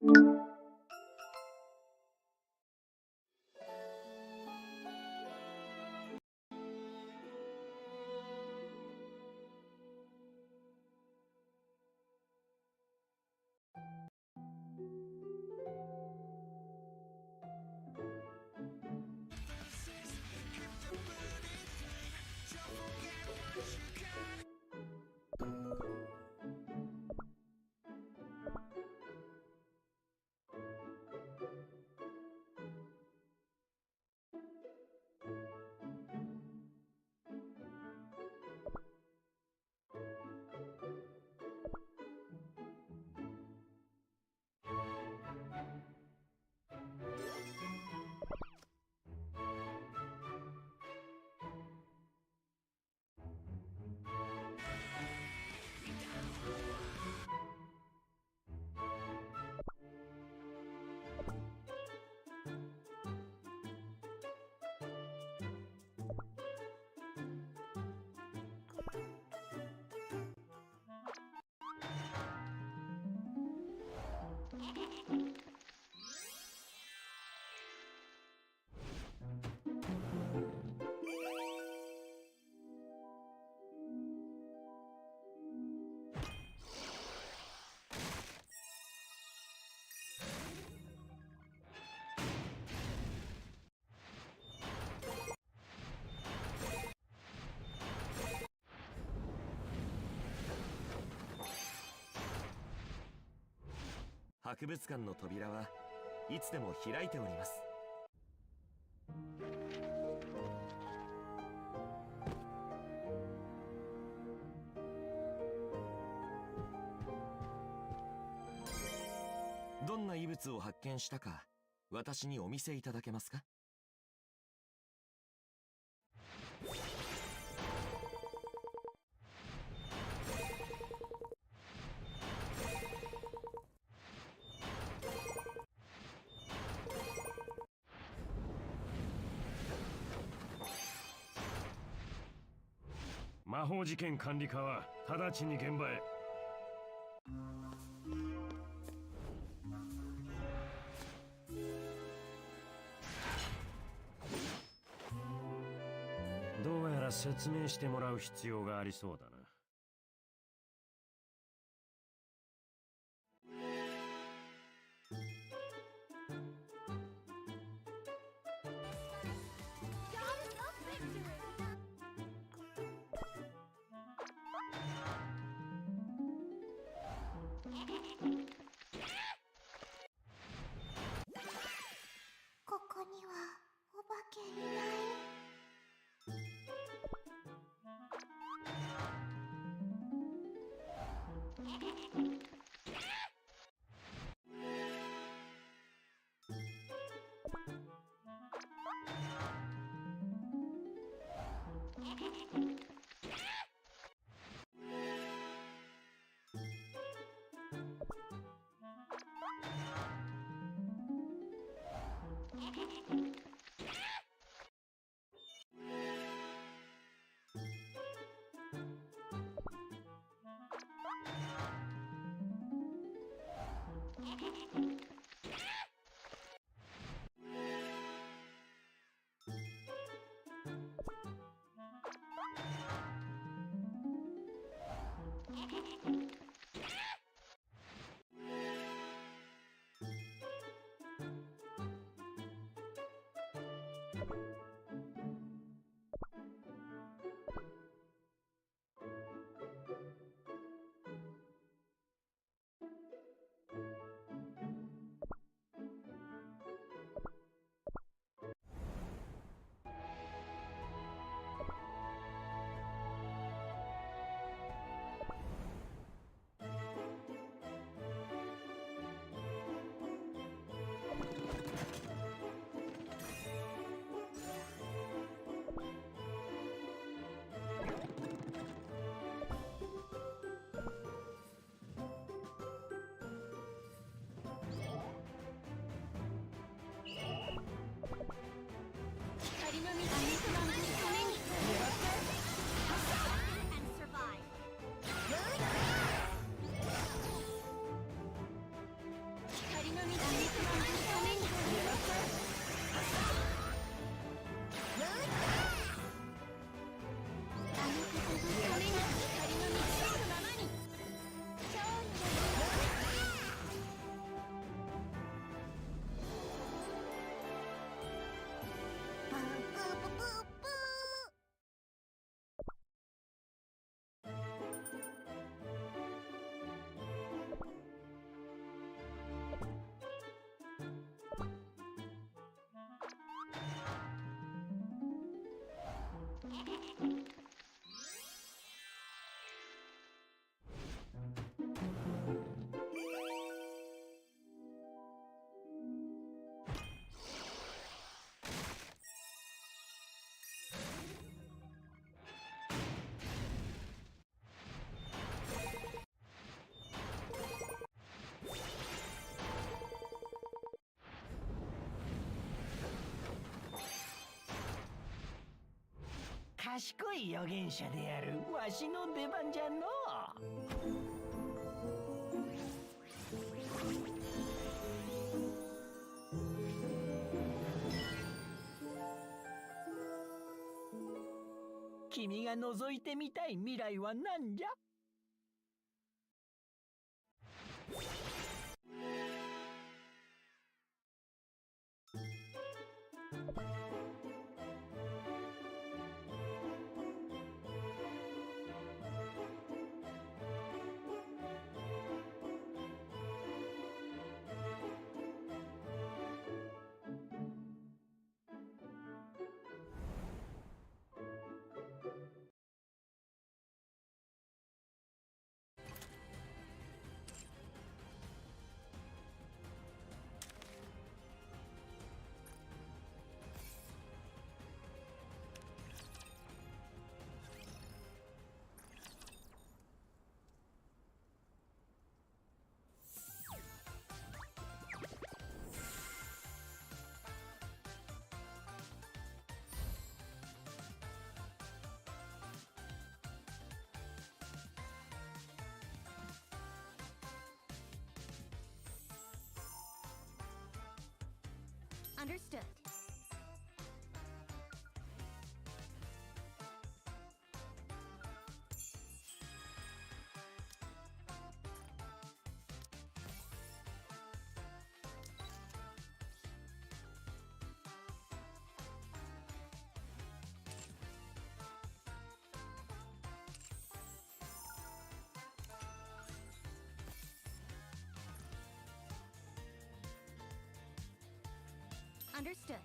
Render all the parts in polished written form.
博物館の扉はいつでも開いております。どんな遺物を発見したか私にお見せいただけますか？魔法事件管理課は直ちに現場へ。どうやら説明してもらう必要がありそうだな。ここにはお化けいない。賢い預言者であるわしの出番じゃの君が覗いてみたい未来は何じゃUnderstood. Understood.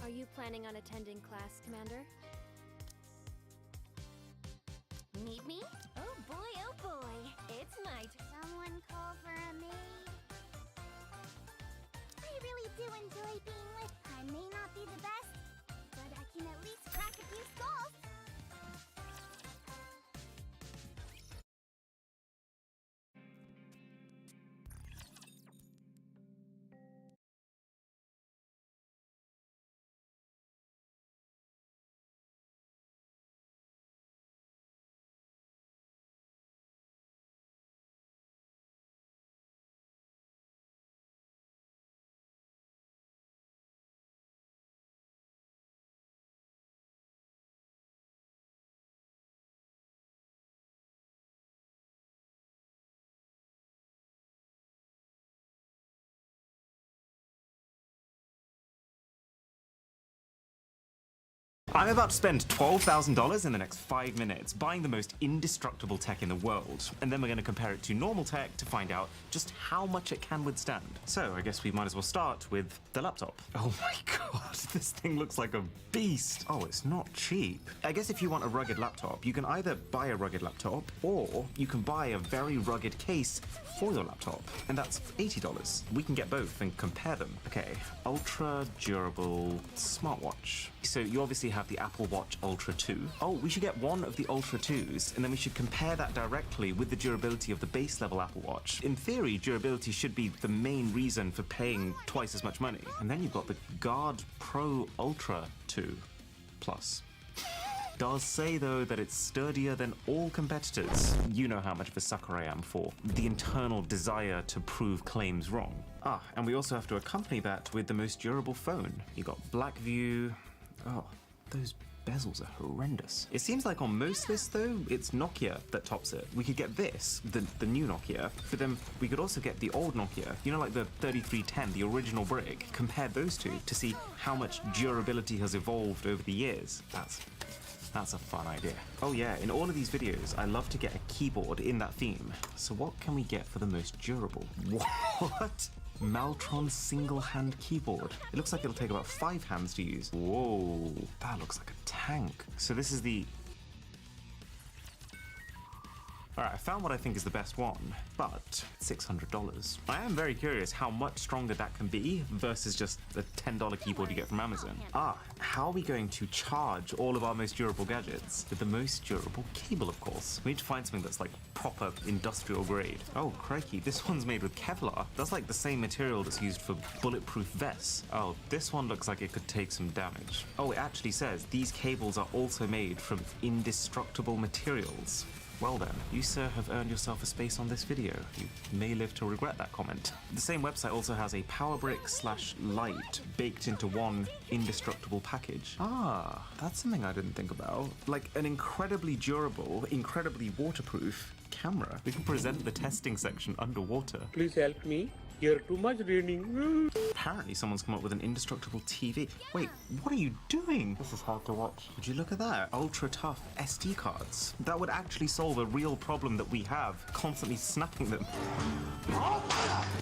Are you planning on attending class, Commander? Need me? Oh boy, it's my Someone call for a maid? I really do enjoy being with. I may not be the best, but I can at least crack a few skulls. I'm about to spend $12,000 in the next 5 minutes buying the most indestructible tech in the world, and then we're going to compare it to normal tech to find out just how much it can withstand. So I guess we might as well start with the laptop. Oh my god, this thing looks like a beast. Oh, it's not cheap. I guess if you want a rugged laptop, you can either buy a rugged laptop, or you can buy a very rugged case for your laptop, and that's $80. We can get both and compare them. Okay, ultra durable smartwatch. So you obviously have the Apple Watch Ultra 2. Oh, we should get one of the Ultra 2s, and then we should compare that directly with the durability of the base level Apple Watch. In theory, durability should be the main reason for paying twice as much money. And then you've got the Guard Pro Ultra 2 Plus. Does say, though, that it's sturdier than all competitors. You know how much of a sucker I am for the internal desire to prove claims wrong. Ah, and we also have to accompany that with the most durable phone. You got Blackview. Oh, those bezels are horrendous. It seems like on most lists, though, it's Nokia that tops it. We could get this, the new Nokia, but then we could also get the old Nokia, you know, like the 3310, the original brick. Compare those two to see how much durability has evolved over the years. That's a fun idea. Oh yeah, in all of these videos, I love to get a keyboard in that theme. So what can we get for the most durable? What? Maltron single-hand keyboard. It looks like it'll take about 5 hands to use. Whoa, that looks like a tank. So this is the... All right, I found what I think is the best one, but $600. I am very curious how much stronger that can be versus just the $10 keyboard you get from Amazon. How are we going to charge all of our most durable gadgets with the most durable cable, of course? We need to find something that's like proper industrial grade. Oh, crikey, this one's made with Kevlar. That's like the same material that's used for bulletproof vests. Oh, this one looks like it could take some damage. Oh, it actually says these cables are also made from indestructible materials. Well then, you sir have earned yourself a space on this video. You may live to regret that comment. The same website also has a power brick / light baked into one indestructible package. That's something I didn't think about. Like an incredibly durable, incredibly waterproof camera. We can present the testing section underwater. Please help me. You're too much raining. Apparently someone's come up with an indestructible TV. Wait, what are you doing? This is hard to watch. Would you look at that? Ultra tough SD cards. That would actually solve a real problem that we have, constantly snapping them.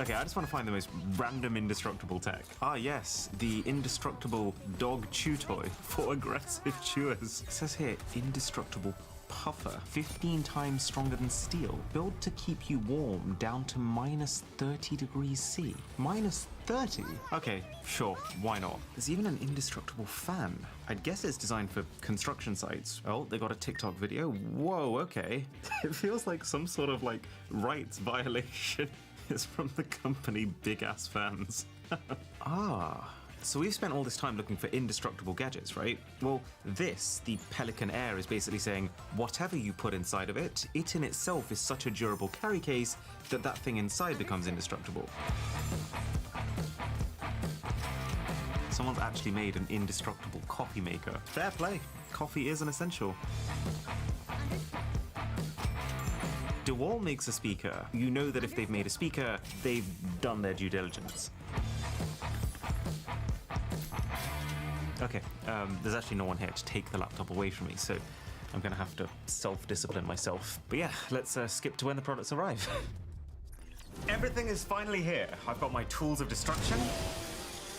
Okay, I just want to find the most random indestructible tech. Yes, the indestructible dog chew toy for aggressive chewers. It says here, indestructible puffer, 15 times stronger than steel, built to keep you warm down to -30 degrees C. -30? Okay, sure, why not? There's even an indestructible fan. I'd guess it's designed for construction sites. Oh, they got a TikTok video. Whoa, okay. It feels like some sort of like rights violation. It's from the company Big Ass Fans. So we've spent all this time looking for indestructible gadgets, right? Well, this, the Pelican Air, is basically saying whatever you put inside of it, it in itself is such a durable carry case that that thing inside becomes indestructible. Someone's actually made an indestructible coffee maker. Fair play. Coffee is an essential. DeWalt makes a speaker. You know that if they've made a speaker, they've done their due diligence. Okay, there's actually no one here to take the laptop away from me, so I'm gonna have to self-discipline myself. But yeah, let's skip to when the products arrive. Everything is finally here. I've got my tools of destruction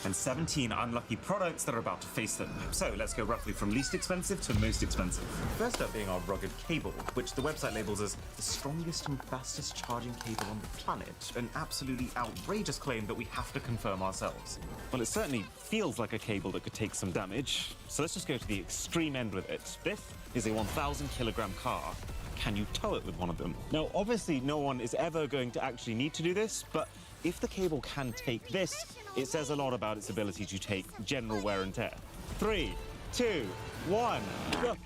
and 17 unlucky products that are about to face them. So let's go roughly from least expensive to most expensive. First up being our rugged cable, which the website labels as the strongest and fastest charging cable on the planet. An absolutely outrageous claim that we have to confirm ourselves. Well, it certainly feels like a cable that could take some damage. So let's just go to the extreme end with it. This is a 1,000 kilogram car. Can you tow it with one of them? Now, obviously, no one is ever going to actually need to do this, but if the cable can take this, it says a lot about its ability to take general wear and tear. 3, 2, 1, go!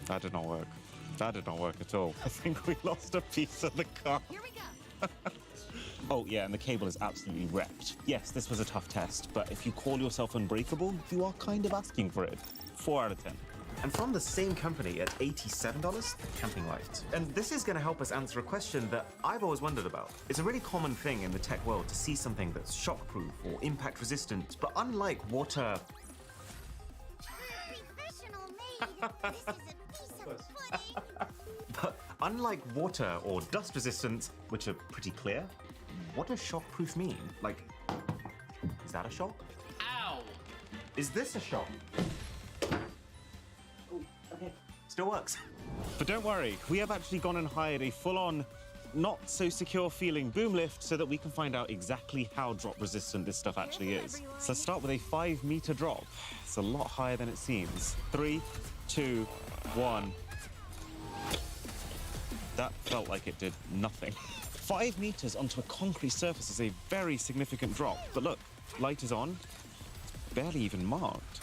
That did not work. That did not work at all. I think we lost a piece of the car. Here we go. Oh yeah, and the cable is absolutely wrecked. Yes, this was a tough test, but if you call yourself unbreakable, you are kind of asking for it. 4 out of 10. And from the same company at $87, Camping Light. And this is going to help us answer a question that I've always wondered about. It's a really common thing in the tech world to see something that's shockproof or impact resistant, but unlike water... Professional made. This is a piece of pudding. But unlike water or dust resistance, which are pretty clear, what does shockproof mean? Like, is that a shock? Ow! Is this a shock? Okay, still works. But don't worry, we have actually gone and hired a full-on, not so secure feeling boom lift so that we can find out exactly how drop resistant this stuff actually is. So let's start with a 5-meter drop. It's a lot higher than it seems. 3, 2, 1. That felt like it did nothing. 5 meters onto a concrete surface is a very significant drop. But look, light is on. It's barely even marked.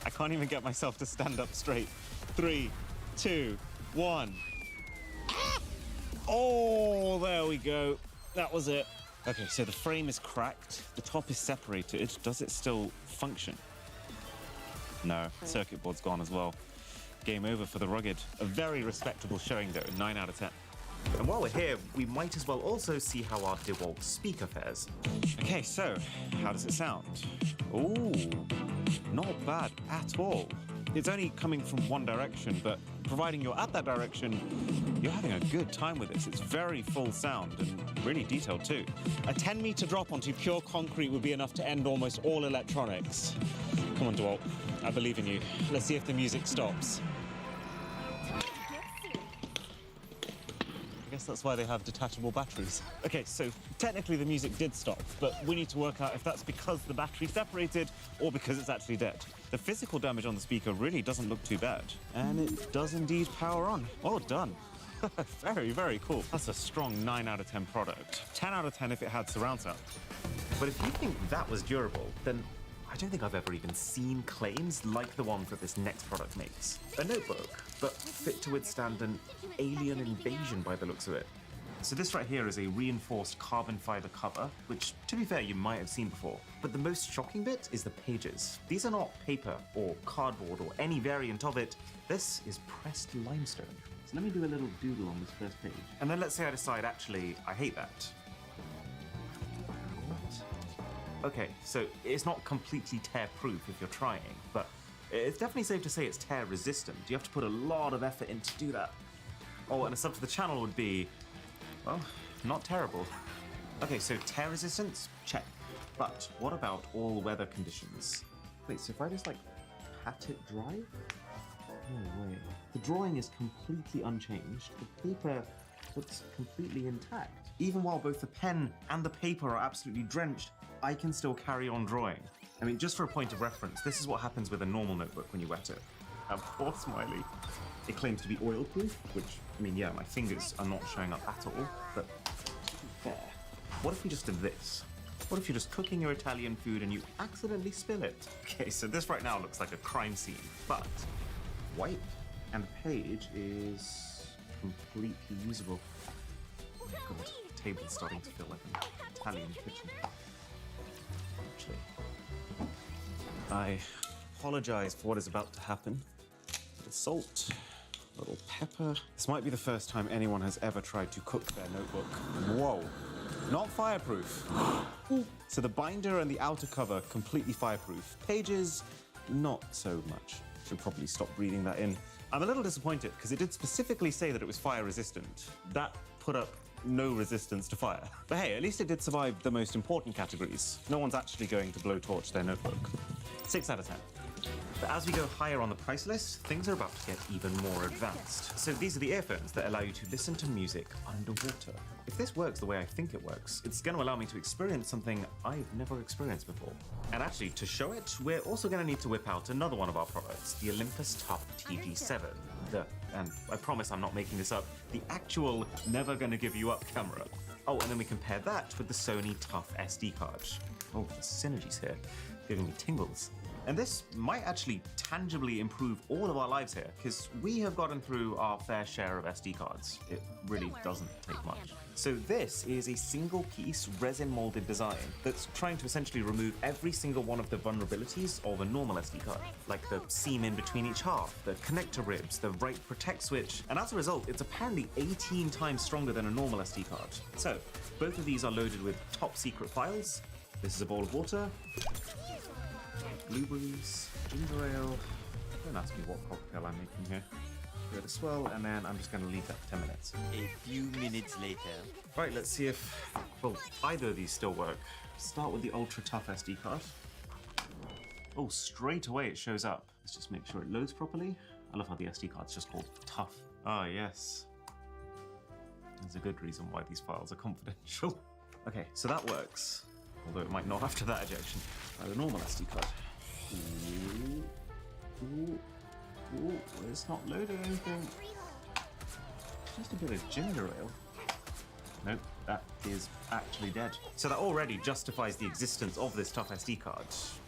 I can't even get myself to stand up straight. 3, 2, 1. Oh, there we go. That was it. Okay, so the frame is cracked. The top is separated. Does it still function? No, circuit board's gone as well. Game over for the rugged. A very respectable showing though, 9 out of 10. And while we're here, we might as well also see how our DeWalt speaker fares. Okay, so how does it sound? Ooh, not bad at all. It's only coming from one direction, but providing you're at that direction, you're having a good time with this. It's very full sound and really detailed too. A 10-meter drop onto pure concrete would be enough to end almost all electronics. Come on, DeWalt, I believe in you. Let's see if the music stops. That's why they have detachable batteries. Okay, so technically the music did stop, but we need to work out if that's because the battery separated or because it's actually dead. The physical damage on the speaker really doesn't look too bad. And it does indeed power on. Well done. Very, very cool. That's a strong 9 out of 10 product. 10 out of 10 if it had surround sound. But if you think that was durable, then I don't think I've ever even seen claims like the ones that this next product makes. A notebook, but fit to withstand an alien invasion by the looks of it. So this right here is a reinforced carbon fiber cover, which, to be fair, you might have seen before. But the most shocking bit is the pages. These are not paper or cardboard or any variant of it. This is pressed limestone. So let me do a little doodle on this first page. And then let's say I decide, actually, I hate that. What? Okay, so it's not completely tear-proof if you're trying, but it's definitely safe to say it's tear-resistant. You have to put a lot of effort in to do that. Oh, and a sub to the channel would be, well, not terrible. Okay, so tear resistance, check. But what about all weather conditions? Wait, so if I just like pat it dry? No way. The drawing is completely unchanged. The paper looks completely intact. Even while both the pen and the paper are absolutely drenched, I can still carry on drawing. I mean, just for a point of reference, this is what happens with a normal notebook when you wet it. Of course, Smiley. It claims to be oil-proof, which, I mean, yeah, my fingers are not showing up at all, but to be fair, what if we just did this? What if you're just cooking your Italian food and you accidentally spill it? Okay, so this right now looks like a crime scene, but white and the page is completely usable. Oh my god, the table's starting to feel like an Italian kitchen. Actually, I apologize for what is about to happen. A little salt, a little pepper. This might be the first time anyone has ever tried to cook their notebook. Whoa, not fireproof. So the binder and the outer cover completely fireproof. Pages, not so much. Should probably stop reading that in. I'm a little disappointed because it did specifically say that it was fire resistant. That put up no resistance to fire. But hey, at least it did survive the most important categories. No one's actually going to blowtorch their notebook. 6 out of 10. But as we go higher on the price list, things are about to get even more advanced. So these are the earphones that allow you to listen to music underwater. If this works the way I think it works, it's going to allow me to experience something I've never experienced before. And actually, to show it, we're also going to need to whip out another one of our products, the Olympus Tough TG7. And I promise I'm not making this up, the actual never gonna give you up camera. Oh, and then we compare that with the Sony Tough SD card. Oh, the synergies here, giving me tingles. And this might actually tangibly improve all of our lives here, because we have gotten through our fair share of SD cards. It really doesn't take much. So this is a single-piece resin-molded design that's trying to essentially remove every single one of the vulnerabilities of a normal SD card, like the seam in between each half, the connector ribs, the write protect switch, and as a result, it's apparently 18 times stronger than a normal SD card. So, both of these are loaded with top-secret files. This is a bowl of water, blueberries, ginger ale. Don't ask me what cocktail I'm making here. Let it swell, and then I'm just going to leave that for 10 minutes. A few minutes later. Right, let's see if, well, either of these still work. Start with the Ultra Tough SD card. Oh, straight away it shows up. Let's just make sure it loads properly. I love how the SD card's just called Tough. Ah, yes. There's a good reason why these files are confidential. Okay, so that works. Although it might not after that ejection. Try the normal SD card. Ooh. Ooh. Ooh, it's not loading anything. Just a bit of ginger ale. Nope, that is actually dead. So that already justifies the existence of this Tough SD card.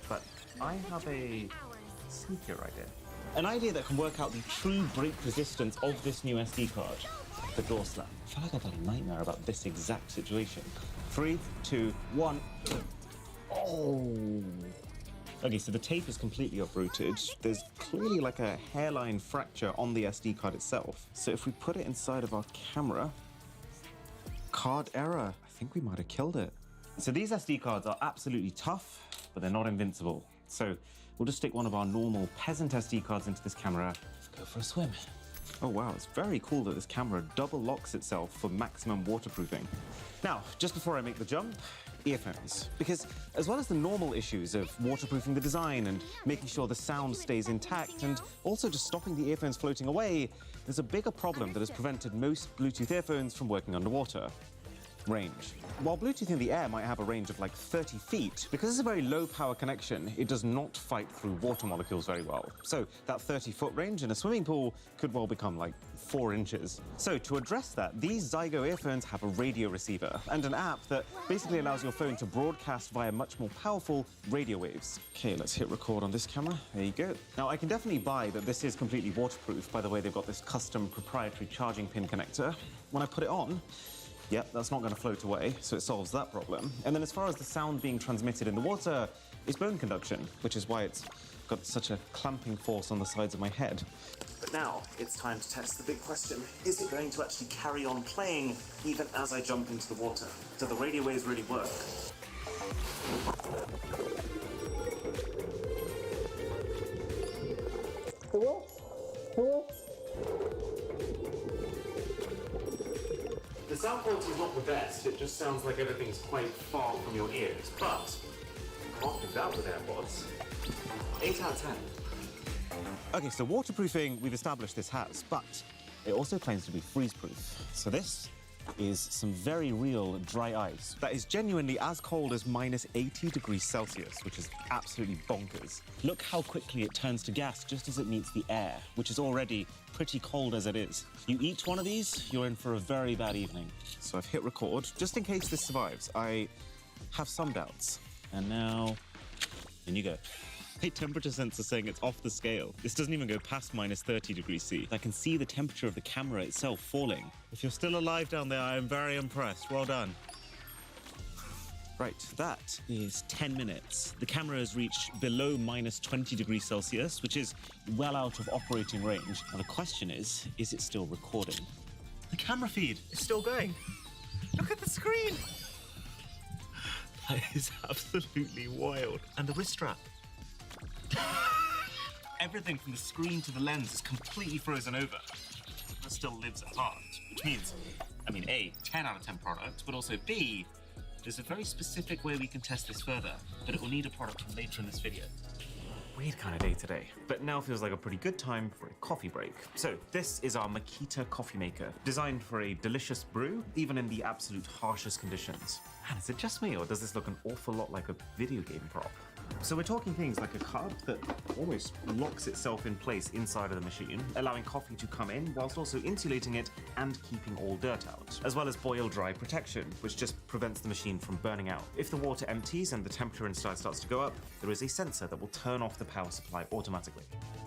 But I have a sneakier idea. An idea that can work out the true break resistance of this new SD card. The door slam. I feel like I've had a nightmare about this exact situation. 3, 2, 1. Oh. Okay, so the tape is completely uprooted. There's clearly like a hairline fracture on the SD card itself. So if we put it inside of our camera, card error. I think we might have killed it. So these SD cards are absolutely tough, but they're not invincible. So we'll just stick one of our normal peasant SD cards into this camera, go for a swim. Oh wow, it's very cool that this camera double locks itself for maximum waterproofing. Now, just before I make the jump, earphones. Because as well as the normal issues of waterproofing the design and making sure the sound stays intact and also just stopping the earphones floating away, there's a bigger problem that has prevented most Bluetooth earphones from working underwater. Range. While Bluetooth in the air might have a range of like 30 feet, because it's a very low power connection, it does not fight through water molecules very well. So that 30-foot range in a swimming pool could well become like 4 inches. So to address that, these Zygo earphones have a radio receiver and an app that basically allows your phone to broadcast via much more powerful radio waves. Okay, let's hit record on this camera. There you go. Now I can definitely buy that this is completely waterproof. By the way, they've got this custom proprietary charging pin connector. When I put it on, yep, that's not going to float away, so it solves that problem. And then as far as the sound being transmitted in the water, it's bone conduction, which is why it's got such a clamping force on the sides of my head. But now it's time to test the big question. Is it going to actually carry on playing even as I jump into the water? Do the radio waves really work? The sound quality is not the best, it just sounds like everything's quite far from your ears, but can't do that with AirPods. 8 out of 10. Okay, so waterproofing, we've established this has, but it also claims to be freeze-proof. So this is some very real dry ice that is genuinely as cold as minus 80 degrees Celsius, which is absolutely bonkers. Look how quickly it turns to gas just as it meets the air, which is already pretty cold as it is. You eat one of these, you're in for a very bad evening. So I've hit record, just in case this survives. I have some doubts. And now, in you go. My temperature sensor saying it's off the scale. This doesn't even go past minus 30 degrees C. I can see the temperature of the camera itself falling. If you're still alive down there, I am very impressed. Well done. Right, that is 10 minutes. The camera has reached below minus 20 degrees Celsius, which is well out of operating range. And the question is it still recording? The camera feed is still going. Look at the screen. That is absolutely wild. And the wrist strap. Everything from the screen to the lens is completely frozen over. It still lives at heart, which means, I mean, A, 10 out of 10 product, but also B, there's a very specific way we can test this further, but it will need a product from later in this video. Weird kind of day today, but now feels like a pretty good time for a coffee break. So this is our Makita coffee maker, designed for a delicious brew, even in the absolute harshest conditions. And is it just me, or does this look an awful lot like a video game prop? So we're talking things like a cup that almost locks itself in place inside of the machine, allowing coffee to come in whilst also insulating it and keeping all dirt out, as well as boil dry protection, which just prevents the machine from burning out. If the water empties and the temperature inside starts to go up, there is a sensor that will turn off the power supply automatically.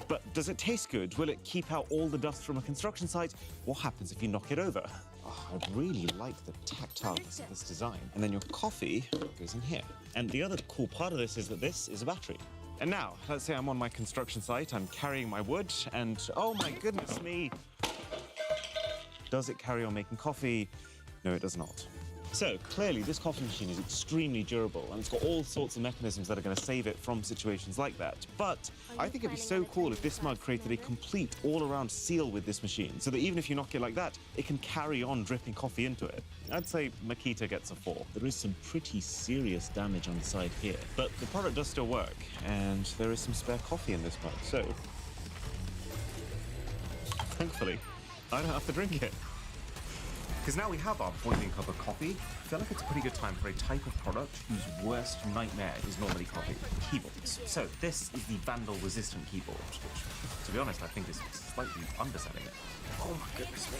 But does it taste good? Will it keep out all the dust from a construction site? What happens if you knock it over? Oh, I really like the tactileness of this design. And then your coffee goes in here. And the other cool part of this is that this is a battery. And now, let's say I'm on my construction site, I'm carrying my wood, and oh my goodness me, does it carry on making coffee? No, it does not. So clearly this coffee machine is extremely durable and it's got all sorts of mechanisms that are going to save it from situations like that. But I think it'd be so cool if this mug created a complete all-around seal with this machine so that even if you knock it like that, it can carry on dripping coffee into it. I'd say Makita gets a 4. There is some pretty serious damage on the side here, but the product does still work and there is some spare coffee in this mug, so thankfully I don't have to drink it. Because now we have our boiling cup of coffee, I feel like it's a pretty good time for a type of product whose worst nightmare is normally coffee: keyboards. So this is the vandal-resistant keyboard, which, to be honest, I think is slightly underselling it. Oh my goodness me.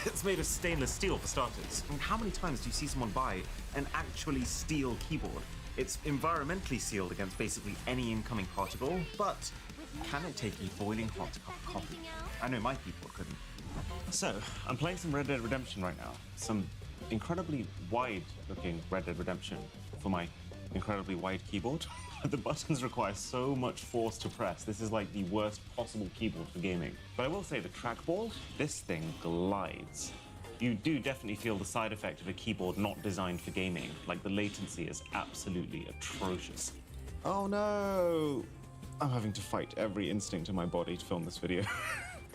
It's made of stainless steel for starters. I mean, how many times do you see someone buy an actually steel keyboard? It's environmentally sealed against basically any incoming particle, but can it take a boiling hot cup of coffee? I know my keyboard couldn't. So, I'm playing some Red Dead Redemption right now. Some incredibly wide-looking Red Dead Redemption for my incredibly wide keyboard. The buttons require so much force to press. This is like the worst possible keyboard for gaming. But I will say the trackball, this thing glides. You do definitely feel the side effect of a keyboard not designed for gaming. Like, the latency is absolutely atrocious. Oh no! I'm having to fight every instinct in my body to film this video.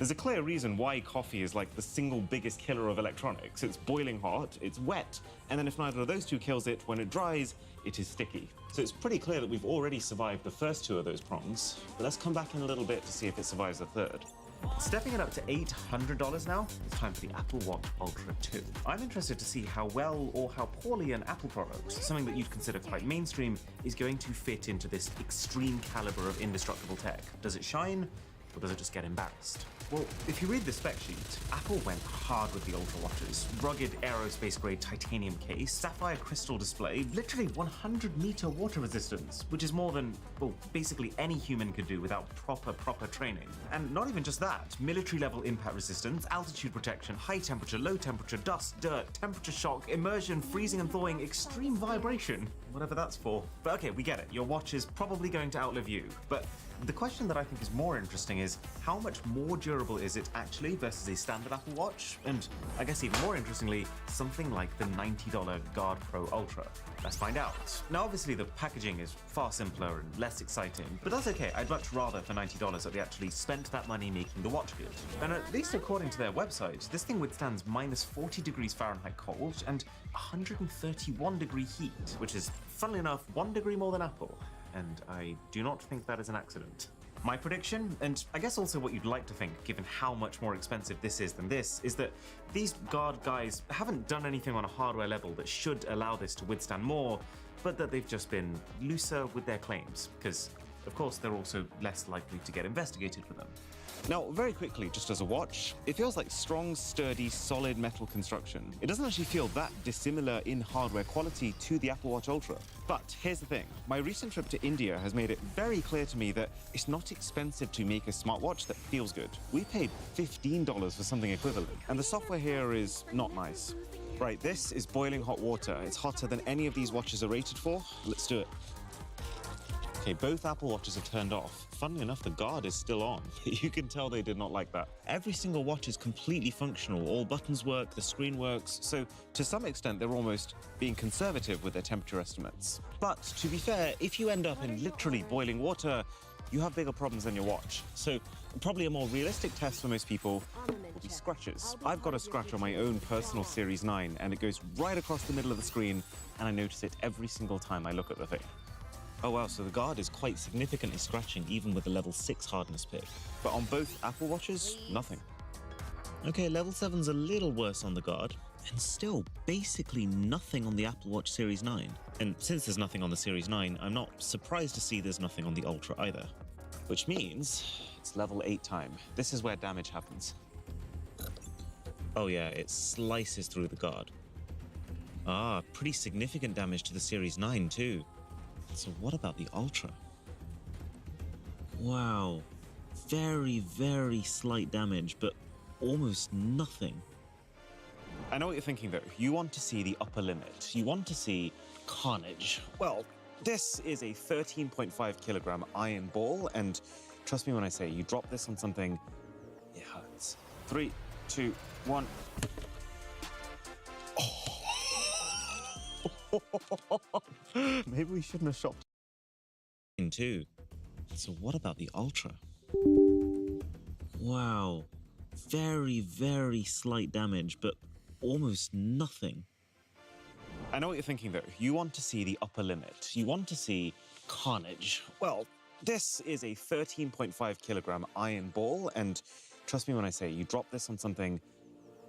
There's a clear reason why coffee is like the single biggest killer of electronics. It's boiling hot, it's wet, and then if neither of those two kills it, when it dries, it is sticky. So it's pretty clear that we've already survived the first two of those prongs, but let's come back in a little bit to see if it survives the third. Stepping it up to $800 now, it's time for the Apple Watch Ultra 2. I'm interested to see how well or how poorly an Apple product, something that you'd consider quite mainstream, is going to fit into this extreme caliber of indestructible tech. Does it shine, or does it just get embarrassed? Well, if you read the spec sheet, Apple went hard with the Ultra watches. Rugged aerospace-grade titanium case, sapphire crystal display, literally 100-meter water resistance, which is more than, well, basically any human could do without proper training. And not even just that, military-level impact resistance, altitude protection, high temperature, low temperature, dust, dirt, temperature shock, immersion, freezing and thawing, extreme vibration, whatever that's for. But okay, we get it. Your watch is probably going to outlive you. But the question that I think is more interesting is how much more durable is it actually versus a standard Apple Watch? And I guess even more interestingly, something like the $90 Guard Pro Ultra. Let's find out. Now obviously the packaging is far simpler and less exciting, but that's okay. I'd much rather for $90 that they actually spent that money making the watch good. And at least according to their website, this thing withstands minus 40 degrees Fahrenheit cold and 131 degree heat, which is, funnily enough, 1 degree more than Apple. And I do not think that is an accident. My prediction, and I guess also what you'd like to think, given how much more expensive this is than this, is that these Guard guys haven't done anything on a hardware level that should allow this to withstand more, but that they've just been looser with their claims, because, of course, they're also less likely to get investigated for them. Now, very quickly, just as a watch, it feels like strong, sturdy, solid metal construction. It doesn't actually feel that dissimilar in hardware quality to the Apple Watch Ultra. But here's the thing. My recent trip to India has made it very clear to me that it's not expensive to make a smartwatch that feels good. We paid $15 for something equivalent, and the software here is not nice. Right, this is boiling hot water. It's hotter than any of these watches are rated for. Let's do it. Okay, both Apple Watches are turned off. Funnily enough, the Guard is still on. You can tell they did not like that. Every single watch is completely functional. All buttons work, the screen works, so to some extent they're almost being conservative with their temperature estimates. But to be fair, if you end up in literally boiling water, you have bigger problems than your watch. So probably a more realistic test for most people will be scratches. I've got a scratch on my own personal Series 9, and it goes right across the middle of the screen, and I notice it every single time I look at the thing. Oh wow, so the Guard is quite significantly scratching even with the level 6 hardness pick. But on both Apple Watches, nothing. Okay, level 7's a little worse on the Guard, and still basically nothing on the Apple Watch Series 9. And since there's nothing on the Series 9, I'm not surprised to see there's nothing on the Ultra either. Which means it's level 8 time. This is where damage happens. Oh yeah, it slices through the Guard. Ah, pretty significant damage to the Series 9 too. So what about the Ultra? Wow, very slight damage, but almost nothing. I know what you're thinking though. You want to see the upper limit. You want to see carnage. Well, this is a 13.5 kilogram iron ball, and trust me when I say you drop this on something, it hurts. 3, 2, 1. Maybe we shouldn't have shopped in too. So what about the Ultra? Wow, very slight damage, but almost nothing. I know what you're thinking though. You want to see the upper limit. You want to see carnage. Well, this is a 13.5 kilogram iron ball, and trust me when I say you drop this on something,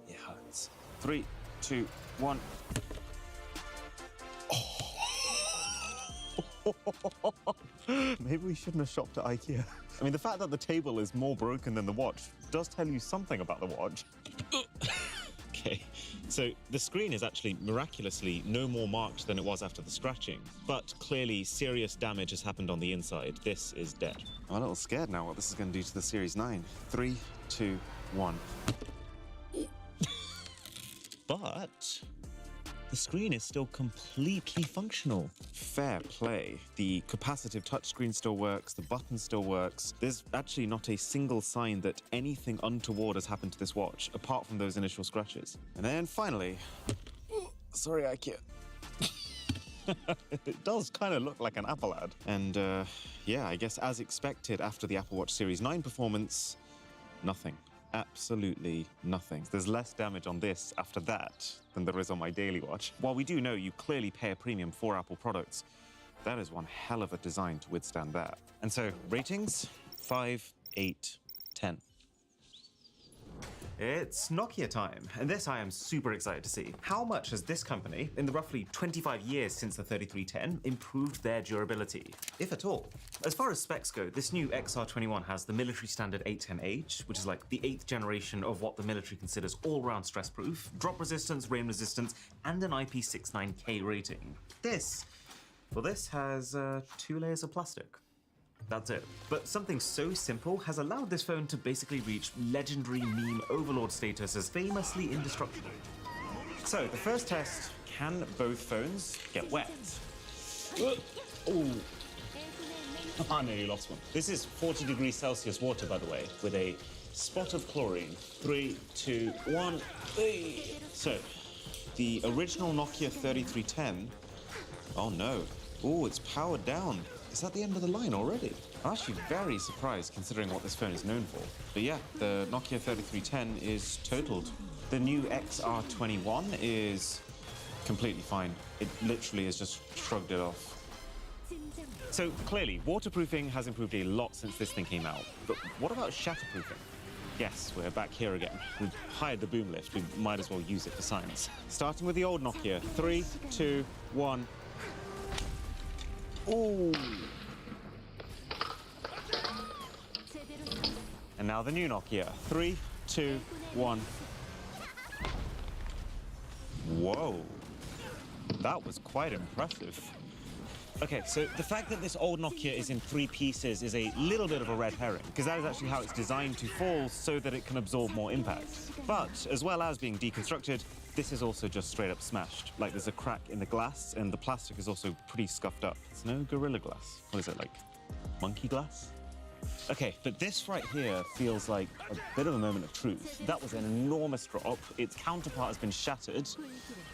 it hurts. 3, 2, 1. Maybe we shouldn't have shopped at IKEA. I mean, the fact that the table is more broken than the watch does tell you something about the watch. Okay, so the screen is actually miraculously no more marked than it was after the scratching, but clearly serious damage has happened on the inside. This is dead. I'm a little scared now what this is going to do to the Series 9. 3, 2, 1. But the screen is still completely functional. Fair play. The capacitive touchscreen still works, the button still works. There's actually not a single sign that anything untoward has happened to this watch, apart from those initial scratches. And then finally, sorry IKEA. It does kind of look like an Apple ad. And yeah, I guess as expected after the Apple Watch Series 9 performance, nothing. absolutely nothing. There's less damage on this after that than there is on my daily watch. While we do know you clearly pay a premium for Apple products, that is one hell of a design to withstand that. And so, ratings, 5, 8, 10. It's Nokia time, and this I am super excited to see. How much has this company, in the roughly 25 years since the 3310, improved their durability, if at all? As far as specs go, this new XR21 has the military standard 810H, which is like the 8th generation of what the military considers all-round stress-proof, drop resistance, rain resistance, and an IP69K rating. This has 2 layers of plastic. That's it. But something so simple has allowed this phone to basically reach legendary meme overlord status as famously indestructible. So, the first test, can both phones get wet? Oh, I nearly lost one. This is 40 degrees Celsius water, by the way, with a spot of chlorine. 3, 2, 1. Hey. So, the original Nokia 3310. Oh no. Oh, it's powered down. Is that the end of the line already? I'm actually very surprised considering what this phone is known for. But yeah, the Nokia 3310 is totaled. The new XR21 is completely fine. It literally has just shrugged it off. So clearly, waterproofing has improved a lot since this thing came out. But what about shatterproofing? Yes, we're back here again. We've hired the boom lift. We might as well use it for science. Starting with the old Nokia. 3, 2, 1. Ooh. And now the new Nokia. 3, 2, 1. Whoa. That was quite impressive. Okay, so the fact that this old Nokia is in 3 pieces is a little bit of a red herring, because that is actually how it's designed to fall so that it can absorb more impact. But as well as being deconstructed, this is also just straight up smashed. Like there's a crack in the glass and the plastic is also pretty scuffed up. It's no Gorilla Glass. What is it, like monkey glass? Okay, but this right here feels like a bit of a moment of truth. That was an enormous drop. Its counterpart has been shattered.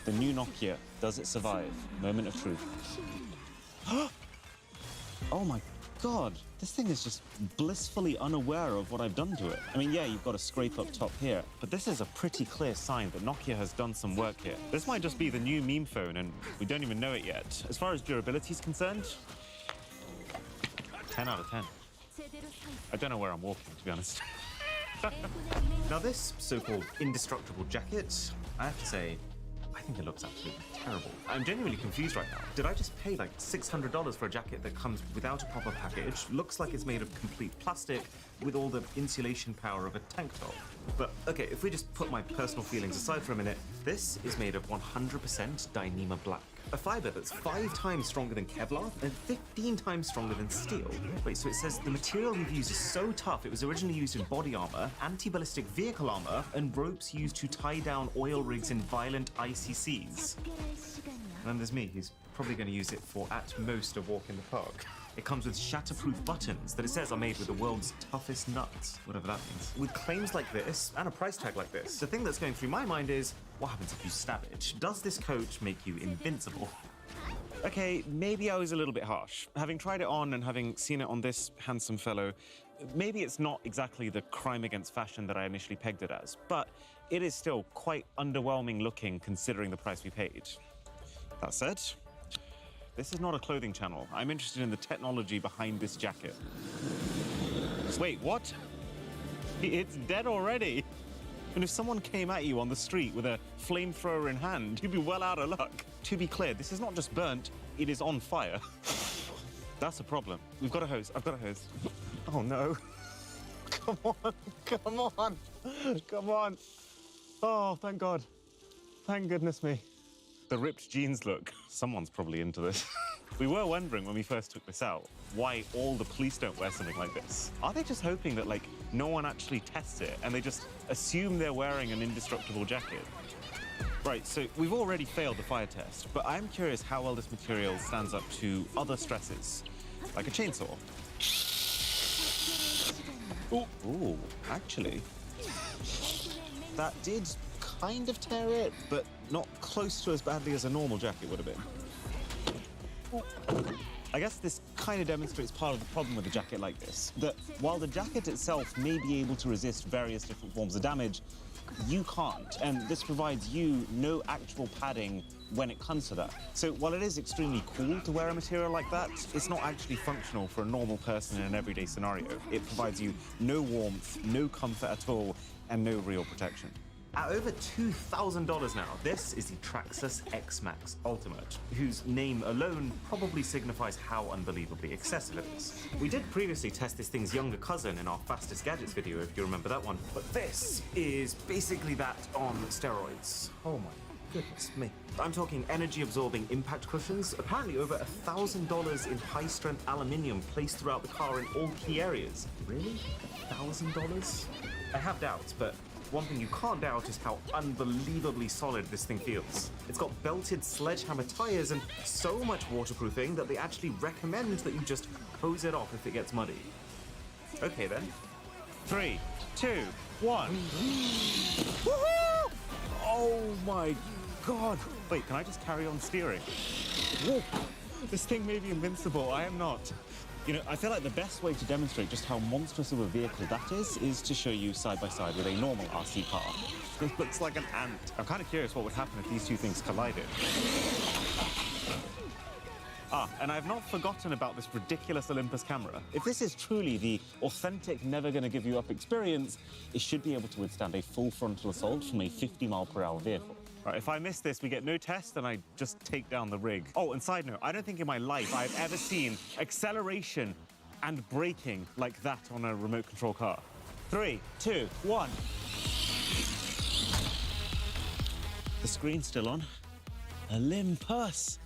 The new Nokia, does it survive? Moment of truth. Oh my God, this thing is just blissfully unaware of what I've done to it. I mean, yeah, you've got a scrape up top here, but this is a pretty clear sign that Nokia has done some work here. This might just be the new meme phone and we don't even know it yet. As far as durability is concerned, 10 out of 10. I don't know where I'm walking, to be honest. Now this so-called indestructible jacket, I have to say, I think it looks absolutely terrible. I'm genuinely confused right now. Did I just pay like $600 for a jacket that comes without a proper package, looks like it's made of complete plastic, with all the insulation power of a tank top? But okay, if we just put my personal feelings aside for a minute, this is made of 100% Dyneema black. A fiber that's 5 times stronger than Kevlar and 15 times stronger than steel. Wait, so it says the material we've used is so tough it was originally used in body armor, anti-ballistic vehicle armor, and ropes used to tie down oil rigs in violent icy seas. And then there's me, who's probably going to use it for at most a walk in the park. It comes with shatterproof buttons that it says are made with the world's toughest nuts, whatever that means. With claims like this, and a price tag like this, the thing that's going through my mind is, what happens if you stab it? Does this coat make you invincible? Okay, maybe I was a little bit harsh. Having tried it on and having seen it on this handsome fellow, maybe it's not exactly the crime against fashion that I initially pegged it as, but it is still quite underwhelming looking considering the price we paid. That said, this is not a clothing channel. I'm interested in the technology behind this jacket. Wait, what? It's dead already. And if someone came at you on the street with a flamethrower in hand, you'd be well out of luck. To be clear, this is not just burnt, it is on fire. That's a problem. We've got a hose. I've got a hose. Oh no. Come on, come on, come on. Oh, thank God. Thank goodness me. The ripped jeans look. Someone's probably into this. We were wondering when we first took this out why all the police don't wear something like this. Are they just hoping that, like, no one actually tests it and they just assume they're wearing an indestructible jacket? Right, so we've already failed the fire test, but I'm curious how well this material stands up to other stresses, like a chainsaw. Ooh, actually, that did kind of tear it, but not close to as badly as a normal jacket would have been. I guess this kind of demonstrates part of the problem with a jacket like this, that while the jacket itself may be able to resist various different forms of damage, you can't, and this provides you no actual padding when it comes to that. So while it is extremely cool to wear a material like that, it's not actually functional for a normal person in an everyday scenario. It provides you no warmth, no comfort at all, and no real protection. At over $2,000 now, this is the Traxxas X-Max Ultimate, whose name alone probably signifies how unbelievably excessive it is. We did previously test this thing's younger cousin in our Fastest Gadgets video, if you remember that one, but this is basically that on steroids. Oh my goodness me. I'm talking energy-absorbing impact cushions, apparently over $1,000 in high-strength aluminium placed throughout the car in all key areas. Really? $1,000? I have doubts, but one thing you can't doubt is how unbelievably solid this thing feels. It's got belted sledgehammer tires and so much waterproofing that they actually recommend that you just hose it off if it gets muddy. Okay then. 3, 2, 1. Woohoo! Oh my God. Wait, can I just carry on steering? Whoa. This thing may be invincible. I am not. You know, I feel like the best way to demonstrate just how monstrous of a vehicle that is to show you side by side with a normal RC car. It looks like an ant. I'm kind of curious what would happen if these two things collided. Ah, and I've not forgotten about this ridiculous Olympus camera. If this is truly the authentic, never-gonna-give-you-up experience, it should be able to withstand a full frontal assault from a 50-mile-per-hour vehicle. Right, if I miss this, we get no test and I just take down the rig. Oh, and side note, I don't think in my life I've ever seen acceleration and braking like that on a remote control car. 3, 2, 1. The screen's still on. Olympus,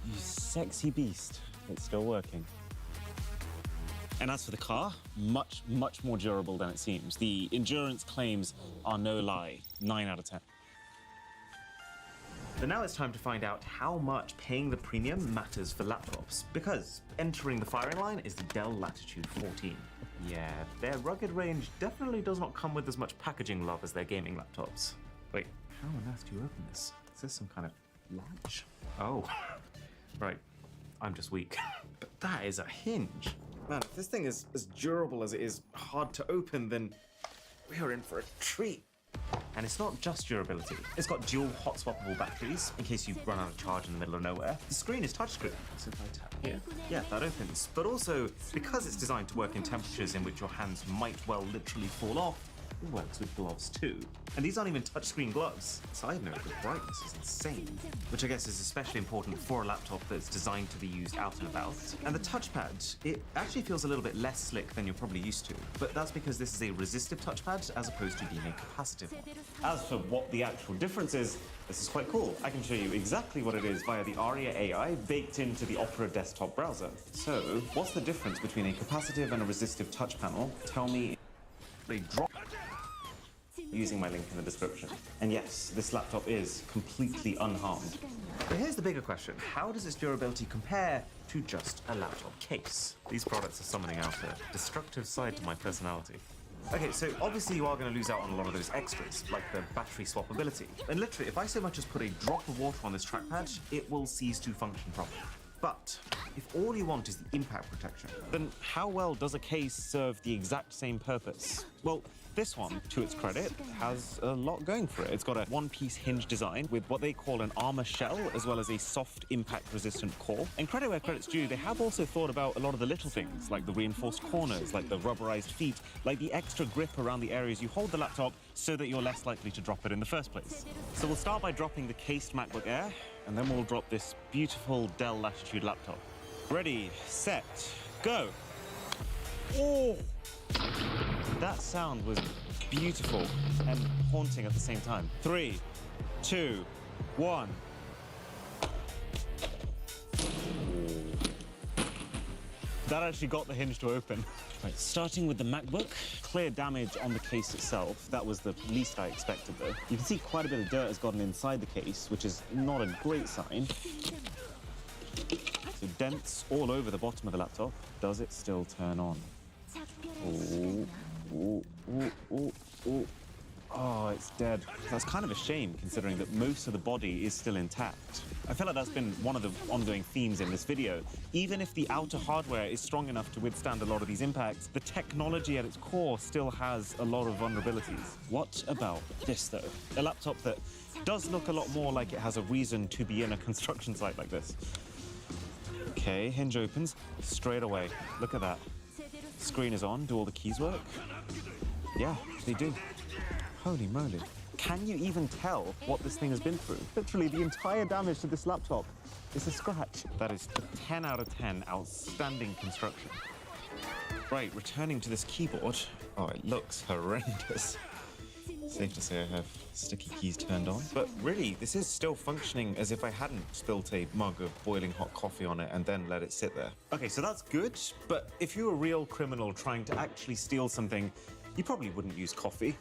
you sexy beast. It's still working. And as for the car, much, much more durable than it seems. The endurance claims are no lie. 9 out of 10. But now it's time to find out how much paying the premium matters for laptops, because entering the firing line is the Dell Latitude 14. Yeah, their rugged range definitely does not come with as much packaging love as their gaming laptops. Wait, how on earth do you open this? Is this some kind of latch? Oh, right, I'm just weak. But that is a hinge. Man, if this thing is as durable as it is hard to open, then we are in for a treat. And it's not just durability. It's got dual hot swappable batteries in case you run out of charge in the middle of nowhere. The screen is touchscreen, so if I tap here, yeah, that opens. But also, because it's designed to work in temperatures in which your hands might well literally fall off, it works with gloves too. And these aren't even touchscreen gloves. Side note, the brightness is insane, which I guess is especially important for a laptop that's designed to be used out and about. And the touchpad, it actually feels a little bit less slick than you're probably used to, but that's because this is a resistive touchpad as opposed to being a capacitive one. As for what the actual difference is, this is quite cool. I can show you exactly what it is via the Aria AI baked into the Opera desktop browser. So, what's the difference between a capacitive and a resistive touch panel? Tell me. They drop using my link in the description. And yes, this laptop is completely unharmed. But here's the bigger question. How does its durability compare to just a laptop case? These products are summoning out a destructive side to my personality. Okay, so obviously you are going to lose out on a lot of those extras, like the battery swappability. And literally, if I so much as put a drop of water on this trackpad, it will cease to function properly. But if all you want is the impact protection, then how well does a case serve the exact same purpose? Well, this one, to its credit, has a lot going for it. It's got a one-piece hinge design with what they call an armor shell, as well as a soft impact-resistant core. And credit where credit's due, they have also thought about a lot of the little things, like the reinforced corners, like the rubberized feet, like the extra grip around the areas you hold the laptop so that you're less likely to drop it in the first place. So we'll start by dropping the cased MacBook Air, and then we'll drop this beautiful Dell Latitude laptop. Ready, set, go! Oh! That sound was beautiful and haunting at the same time. 3, 2, 1. That actually got the hinge to open. Right, starting with the MacBook, clear damage on the case itself. That was the least I expected, though. You can see quite a bit of dirt has gotten inside the case, which is not a great sign. So dents all over the bottom of the laptop. Does it still turn on? Oh, oh, oh, oh, oh. Oh, it's dead. That's kind of a shame, considering that most of the body is still intact. I feel like that's been one of the ongoing themes in this video. Even if the outer hardware is strong enough to withstand a lot of these impacts, the technology at its core still has a lot of vulnerabilities. What about this, though? A laptop that does look a lot more like it has a reason to be in a construction site like this. Okay, hinge opens straight away. Look at that. Screen is on. Do all the keys work? Yeah, they do. Holy moly. Can you even tell what this thing has been through? Literally, the entire damage to this laptop is a scratch. That is a 10 out of 10 outstanding construction. Right, returning to this keyboard. Oh, it looks horrendous. Safe to say I have sticky keys turned on. But really, this is still functioning as if I hadn't spilt a mug of boiling hot coffee on it and then let it sit there. Okay, so that's good, but if you're a real criminal trying to actually steal something, you probably wouldn't use coffee.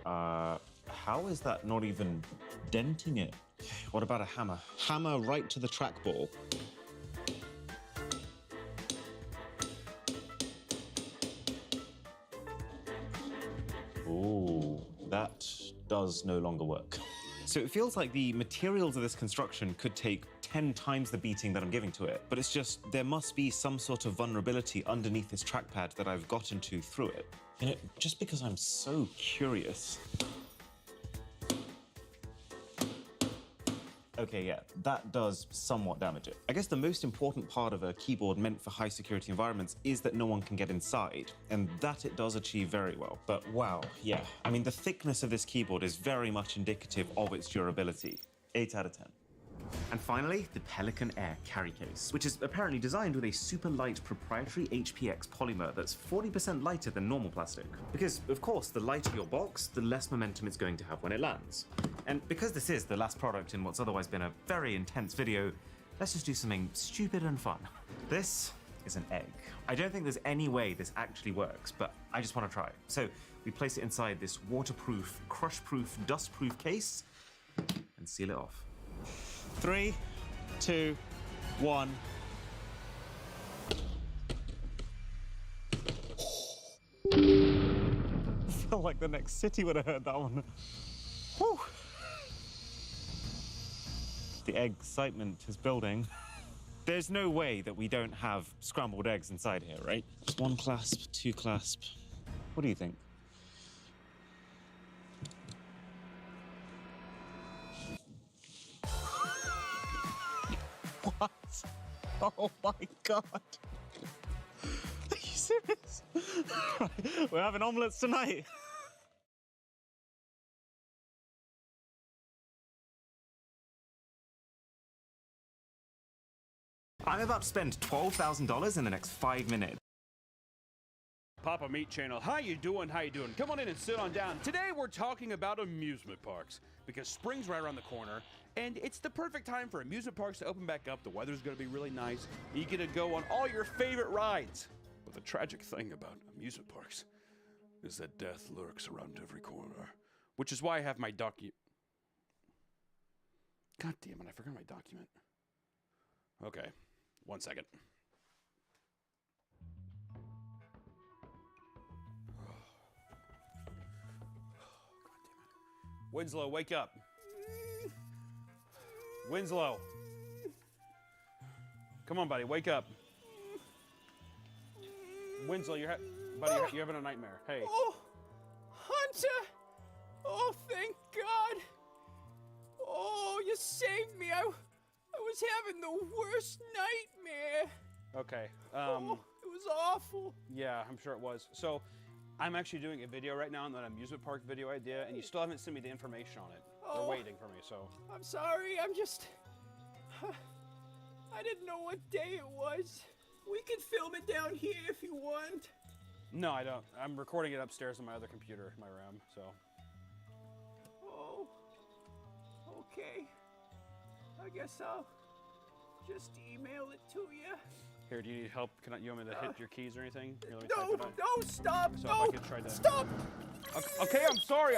How is that not even denting it? What about a hammer? Hammer right to the trackball. Ooh, that does no longer work. So it feels like the materials of this construction could take 10 times the beating that I'm giving to it, but it's just there must be some sort of vulnerability underneath this trackpad that I've gotten to through it. You know, just because I'm so curious. Okay, yeah, that does somewhat damage it. I guess the most important part of a keyboard meant for high security environments is that no one can get inside, and that it does achieve very well. But wow, yeah, I mean, the thickness of this keyboard is very much indicative of its durability. 8 out of 10. And finally, the Pelican Air carry case, which is apparently designed with a super light proprietary HPX polymer that's 40% lighter than normal plastic. Because, of course, the lighter your box, the less momentum it's going to have when it lands. And because this is the last product in what's otherwise been a very intense video, let's just do something stupid and fun. This is an egg. I don't think there's any way this actually works, but I just want to try. So we place it inside this waterproof, crush-proof, dust-proof case and seal it off. 3, 2, 1. I felt like the next city would have heard that one. Whew. The excitement is building. There's no way that we don't have scrambled eggs inside here, right? 1 clasp, 2 clasp. What do you think? What? Oh my God. Are you serious? We're having omelets tonight. I'm about to spend $12,000 in the next 5 minutes. Papa Meat Channel, how you doing? How you doing? Come on in and sit on down. Today we're talking about amusement parks because spring's right around the corner and it's the perfect time for amusement parks to open back up. The weather's going to be really nice. You get to go on all your favorite rides. But the tragic thing about amusement parks is that death lurks around every corner, which is why I have my God damn it, I forgot my document. Okay, 1 second. Winslow, wake up. Winslow. Come on, buddy, wake up. Winslow, buddy, you're having a nightmare. Hey. Oh, Hunter! Oh, thank God! Oh, you saved me. I was having the worst nightmare. Okay. Oh, it was awful. Yeah, I'm sure it was. So, I'm actually doing a video right now on that amusement park video idea, and you still haven't sent me the information on it. They're waiting for me, so. I'm sorry, I didn't know what day it was. We can film it down here if you want. No, I don't. I'm recording it upstairs on my other computer in my room, so. Oh, okay. I guess I'll just email it to you. Here, do you need help? You want me to hit your keys or anything? Here, let me No, type it out. no, stop, So no, if I could try to... stop! Okay, I'm sorry.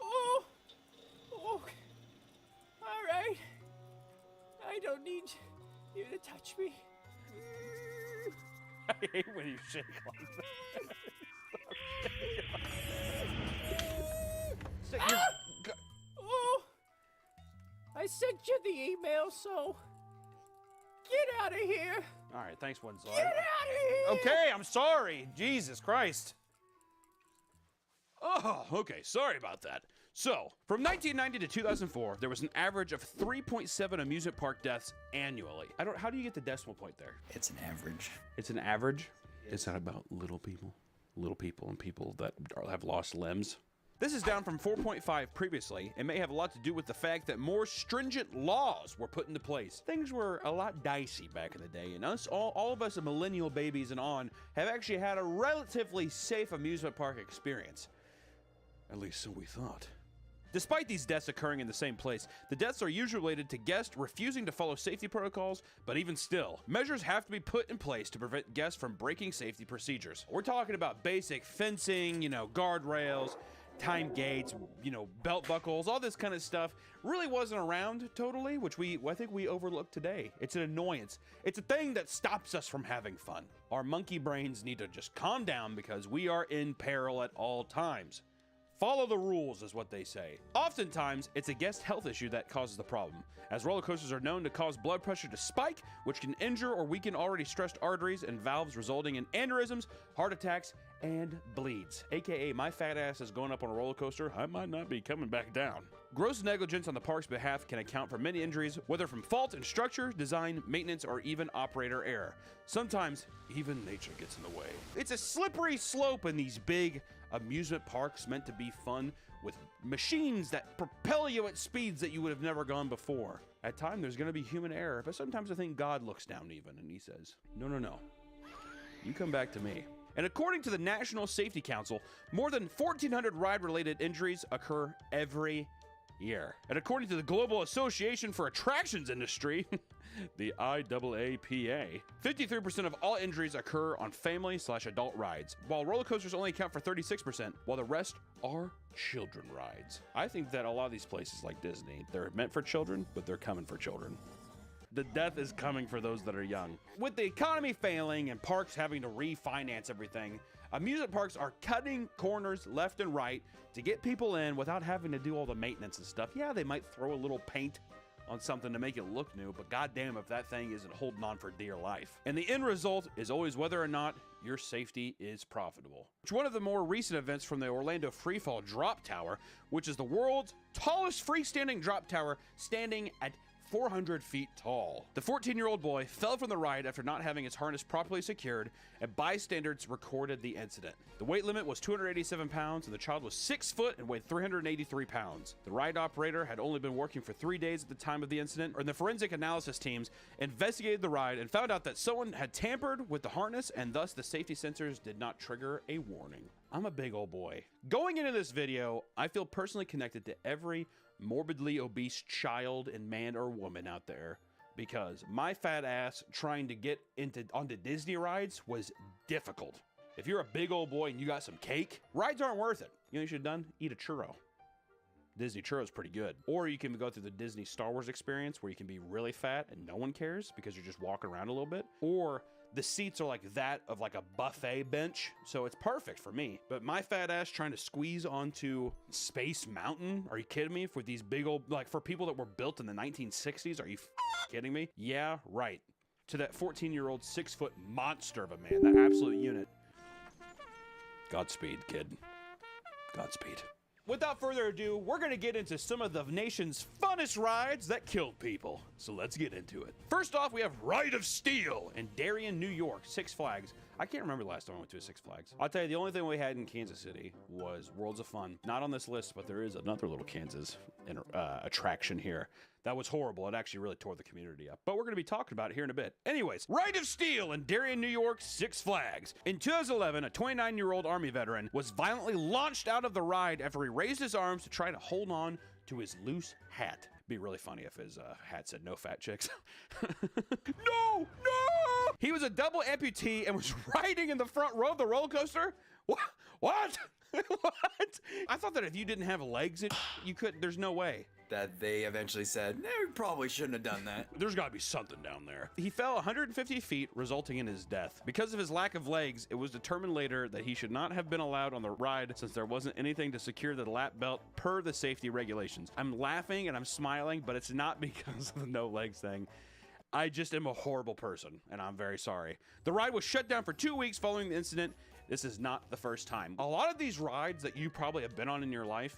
Oh, all right. I don't need you to touch me. I hate when you shake like that. So you're- Oh, I sent you the email, so get out of here. All right, thanks, Winslow. Get out of here. Okay, I'm sorry. Jesus Christ. Oh, okay, sorry about that. So, from 1990 to 2004, there was an average of 3.7 amusement park deaths annually. How do you get the decimal point there? It's an average. It's an average? Is that about little people? Little people and people that have lost limbs? This is down from 4.5 previously, and may have a lot to do with the fact that more stringent laws were put into place. Things were a lot dicey back in the day, and all of us millennial babies and on have actually had a relatively safe amusement park experience. At least so we thought. Despite these deaths occurring in the same place, the deaths are usually related to guests refusing to follow safety protocols, but even still, measures have to be put in place to prevent guests from breaking safety procedures. We're talking about basic fencing, guardrails, time gates, belt buckles, all this kind of stuff really wasn't around totally, which I think we overlooked today. It's an annoyance. It's a thing that stops us from having fun. Our monkey brains need to just calm down because we are in peril at all times. Follow the rules is what they say. Oftentimes, it's a guest health issue that causes the problem, as roller coasters are known to cause blood pressure to spike, which can injure or weaken already stressed arteries and valves, resulting in aneurysms, heart attacks, and bleeds. AKA, my fat ass is going up on a roller coaster, I might not be coming back down. Gross negligence on the park's behalf can account for many injuries, whether from fault in structure, design, maintenance, or even operator error. Sometimes, even nature gets in the way. It's a slippery slope in these big amusement parks meant to be fun, with machines that propel you at speeds that you would have never gone before. At times, there's going to be human error, but sometimes I think God looks down even, and he says, no. You come back to me. And according to the National Safety Council, more than 1,400 ride-related injuries occur every year. And according to the Global Association for Attractions Industry, the IAAPA, 53% of all injuries occur on family/adult rides, while roller coasters only account for 36%, while the rest are children rides. I think that a lot of these places like Disney, they're meant for children, but they're coming for children. The death is coming for those that are young. With the economy failing and parks having to refinance everything, amusement parks are cutting corners left and right to get people in without having to do all the maintenance and stuff. Yeah, they might throw a little paint on something to make it look new, but goddamn if that thing isn't holding on for dear life. And the end result is always whether or not your safety is profitable. One of the more recent events from the Orlando Freefall Drop Tower, which is the world's tallest freestanding drop tower, standing at 400 feet tall. The 14-year-old boy fell from the ride after not having his harness properly secured, and bystanders recorded the incident. The weight limit was 287 pounds, and the child was 6 foot and weighed 383 pounds. The ride operator had only been working for 3 days at the time of the incident, and the forensic analysis teams investigated the ride and found out that someone had tampered with the harness, and thus the safety sensors did not trigger a warning. I'm a big old boy. Going into this video, I feel personally connected to every morbidly obese child and man or woman out there, because my fat ass trying to get onto Disney rides was difficult. If you're a big old boy and you got some cake, rides aren't worth it. You know what you should have done? Eat a churro. Disney churro is pretty good. Or you can go through the Disney Star Wars experience where you can be really fat and no one cares because you're just walking around a little bit. Or the seats are like that of like a buffet bench, so it's perfect for me. But my fat ass trying to squeeze onto Space Mountain, are you kidding me? For these big old, like for people that were built in the 1960s, are you kidding me? Yeah, right. To that 14-year-old 6-foot monster of a man, that absolute unit. Godspeed, kid. Godspeed. Without further ado, we're going to get into some of the nation's funnest rides that killed people. So let's get into it. First off, we have Ride of Steel in Darien, New York, Six Flags. I can't remember the last time I went to a Six Flags. I'll tell you, the only thing we had in Kansas City was Worlds of Fun. Not on this list, but there is another little Kansas attraction here. That was horrible. It actually really tore the community up. But we're going to be talking about it here in a bit. Anyways, Ride of Steel in Darien, New York, Six Flags. In 2011, a 29-year-old Army veteran was violently launched out of the ride after he raised his arms to try to hold on to his loose hat. It'd be really funny if his hat said "No fat chicks." No! He was a double amputee and was riding in the front row of the roller coaster. What? What? I thought that if you didn't have legs, you could. There's no way. that they eventually said, "No, we probably shouldn't have done that." There's got to be something down there. He fell 150 feet, resulting in his death. Because of his lack of legs, it was determined later that he should not have been allowed on the ride since there wasn't anything to secure the lap belt per the safety regulations. I'm laughing and I'm smiling, but it's not because of the no legs thing. I just am a horrible person, and I'm very sorry. The ride was shut down for 2 weeks following the incident. This is not the first time. A lot of these rides that you probably have been on in your life,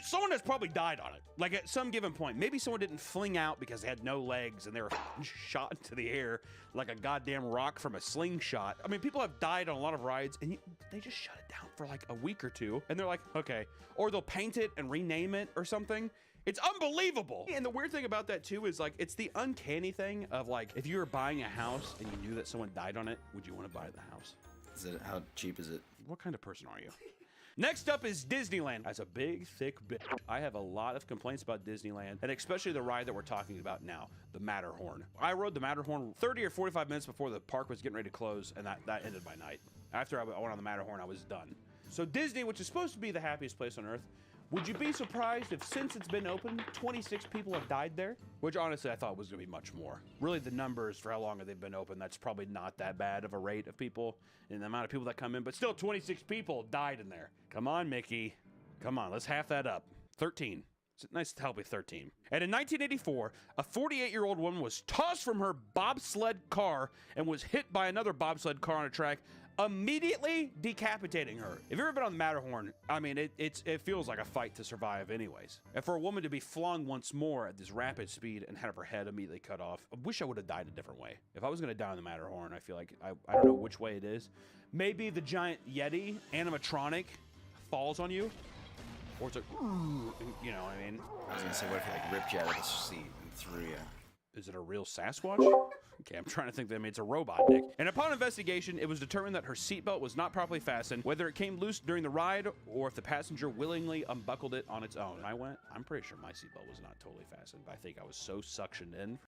someone has probably died on it. Like at some given point, maybe someone didn't fling out because they had no legs and they were shot into the air like a goddamn rock from a slingshot. I mean, people have died on a lot of rides and they just shut it down for like a week or two and they're like, okay. Or they'll paint it and rename it or something. It's unbelievable. And the weird thing about that too is like, it's the uncanny thing of like, if you were buying a house and you knew that someone died on it, would you want to buy the house? How cheap is it? What kind of person are you? Next up is Disneyland. That's a big, thick bit. I have a lot of complaints about Disneyland, and especially the ride that we're talking about now, the Matterhorn. I rode the Matterhorn 30 or 45 minutes before the park was getting ready to close, and that ended my night. After I went on the Matterhorn, I was done. So Disney, which is supposed to be the happiest place on earth, would you be surprised if since it's been open, 26 people have died there? Which honestly, I thought was gonna be much more. Really, the numbers for how long they've been open, that's probably not that bad of a rate of people and the amount of people that come in, but still 26 people died in there. Come on, Mickey. Come on, let's half that up. 13. It's nice to help with 13. And in 1984, a 48-year-old woman was tossed from her bobsled car and was hit by another bobsled car on a track, immediately decapitating her. If you've ever been on the Matterhorn, I mean, it feels like a fight to survive anyways. And for a woman to be flung once more at this rapid speed and have her head immediately cut off, I wish I would have died a different way. If I was gonna die on the Matterhorn, I feel like, I don't know which way it is. Maybe the giant Yeti animatronic falls on you, or it's like, you know what I mean? I was gonna say, what if he like ripped you out of the seat and threw you? Is it a real Sasquatch? Okay, I'm trying to think that it's a robot, Nick. And upon investigation, it was determined that her seatbelt was not properly fastened, whether it came loose during the ride or if the passenger willingly unbuckled it on its own. I'm pretty sure my seatbelt was not totally fastened, but I think I was so suctioned in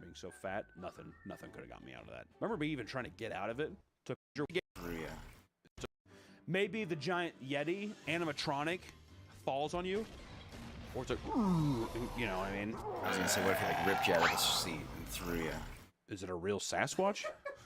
being so fat. Nothing could have got me out of that. Remember me even trying to get out of it? Took maybe the giant Yeti animatronic falls on you, or it's like, you know what I mean? I was gonna say, what if he like ripped you out of the seat and threw you? Is it a real Sasquatch?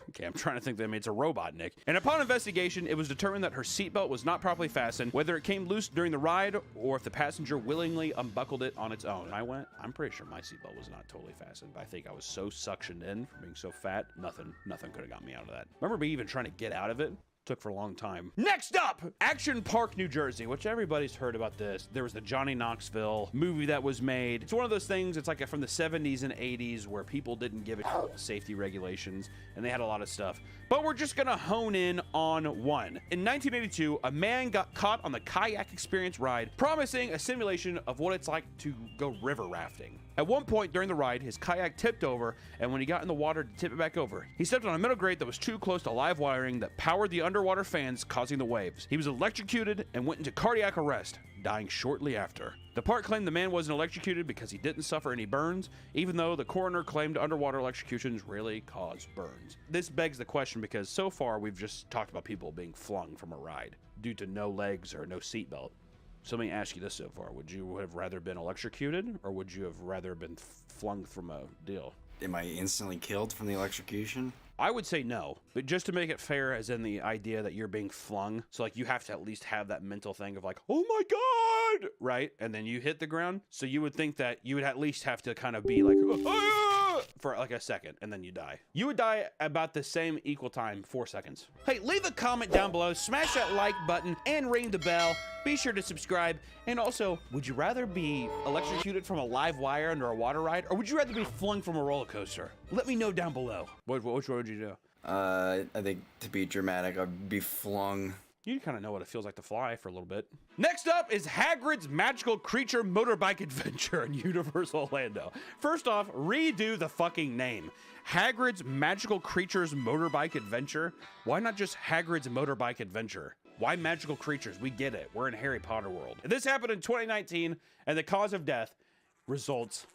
Okay, I'm trying to think that it's a robot, Nick. And upon investigation, it was determined that her seatbelt was not properly fastened, whether it came loose during the ride or if the passenger willingly unbuckled it on its own. I'm pretty sure my seatbelt was not totally fastened, but I think I was so suctioned in from being so fat, nothing could have got me out of that. Remember me even trying to get out of it? Took for a long time. Next up, Action Park, New Jersey, which everybody's heard about this. There was the Johnny Knoxville movie that was made. It's one of those things, it's like from the 70s and 80s where people didn't give it safety regulations and they had a lot of stuff. But we're just gonna hone in on one. In 1982, a man got caught on the Kayak Experience ride, promising a simulation of what it's like to go river rafting. At one point during the ride, his kayak tipped over, and when he got in the water to tip it back over, he stepped on a metal grate that was too close to live wiring that powered the underwater fans, causing the waves. He was electrocuted and went into cardiac arrest, dying shortly after. The park claimed the man wasn't electrocuted because he didn't suffer any burns, even though the coroner claimed underwater electrocutions rarely cause burns. This begs the question because so far we've just talked about people being flung from a ride due to no legs or no seatbelt. So let me ask you this so far. Would you have rather been electrocuted, or would you have rather been flung from a deal? Am I instantly killed from the electrocution? I would say no, but just to make it fair, as in the idea that you're being flung. So like you have to at least have that mental thing of like, oh my God, right? And then you hit the ground. So you would think that you would at least have to kind of be like, ah! For like a second, and then you die. You would die about the same equal time, 4 seconds. Hey, leave a comment down below, smash that like button, and ring the bell. Be sure to subscribe. And also, would you rather be electrocuted from a live wire under a water ride, or would you rather be flung from a roller coaster? Let me know down below. Which one would you do? I think to be dramatic, I'd be flung. You kind of know what it feels like to fly for a little bit. Next up is Hagrid's Magical Creature Motorbike Adventure in Universal Orlando. First off, redo the fucking name. Hagrid's Magical Creatures Motorbike Adventure? Why not just Hagrid's Motorbike Adventure? Why magical creatures? We get it. We're in Harry Potter world. This happened in 2019, and the cause of death results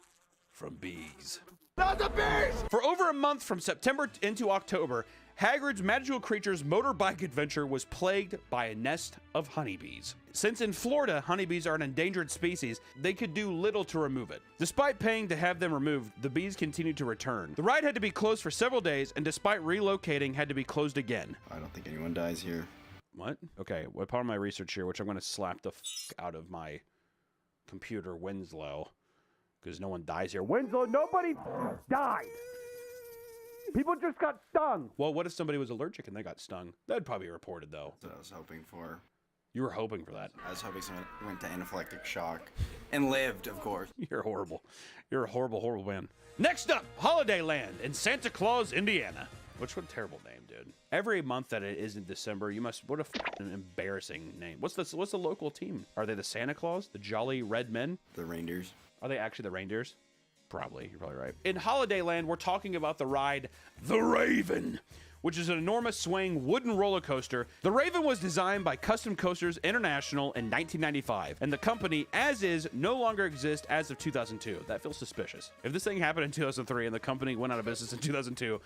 from bees. Not the bees! For over a month from September into October, Hagrid's Magical Creatures Motorbike Adventure was plagued by a nest of honeybees. Since in Florida, honeybees are an endangered species, they could do little to remove it. Despite paying to have them removed, the bees continued to return. The ride had to be closed for several days, and despite relocating, had to be closed again. I don't think anyone dies here. What? Okay, well, part of my research here, which I'm going to slap the out of my computer, Winslow, because no one dies here. Winslow, nobody died! People just got stung. Well, what if somebody was allergic and they got stung? That'd probably be reported, though. That's what I was hoping for. You were hoping for that. I was hoping someone went to anaphylactic shock. And lived, of course. You're horrible. You're a horrible, horrible man. Next up, Holiday Land in Santa Claus, Indiana. What a terrible name, dude. Every month that it is in December, you must... What an embarrassing name. What's the local team? Are they the Santa Claus? The Jolly Red Men? The reindeers. Are they actually the reindeers? Probably. You're probably right. In Holiday Land, we're talking about the ride, The Raven, which is an enormous swaying wooden roller coaster. The Raven was designed by Custom Coasters International in 1995, and the company, as is, no longer exists as of 2002. That feels suspicious. If this thing happened in 2003 and the company went out of business in 2002,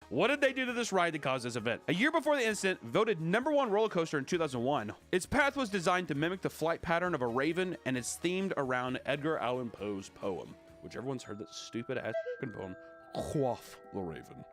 What did they do to this ride to cause this event? A year before the incident, voted #1 roller coaster in 2001, its path was designed to mimic the flight pattern of a raven, and it's themed around Edgar Allan Poe's poem, which everyone's heard that stupid ass fucking poem, Quaff the Raven,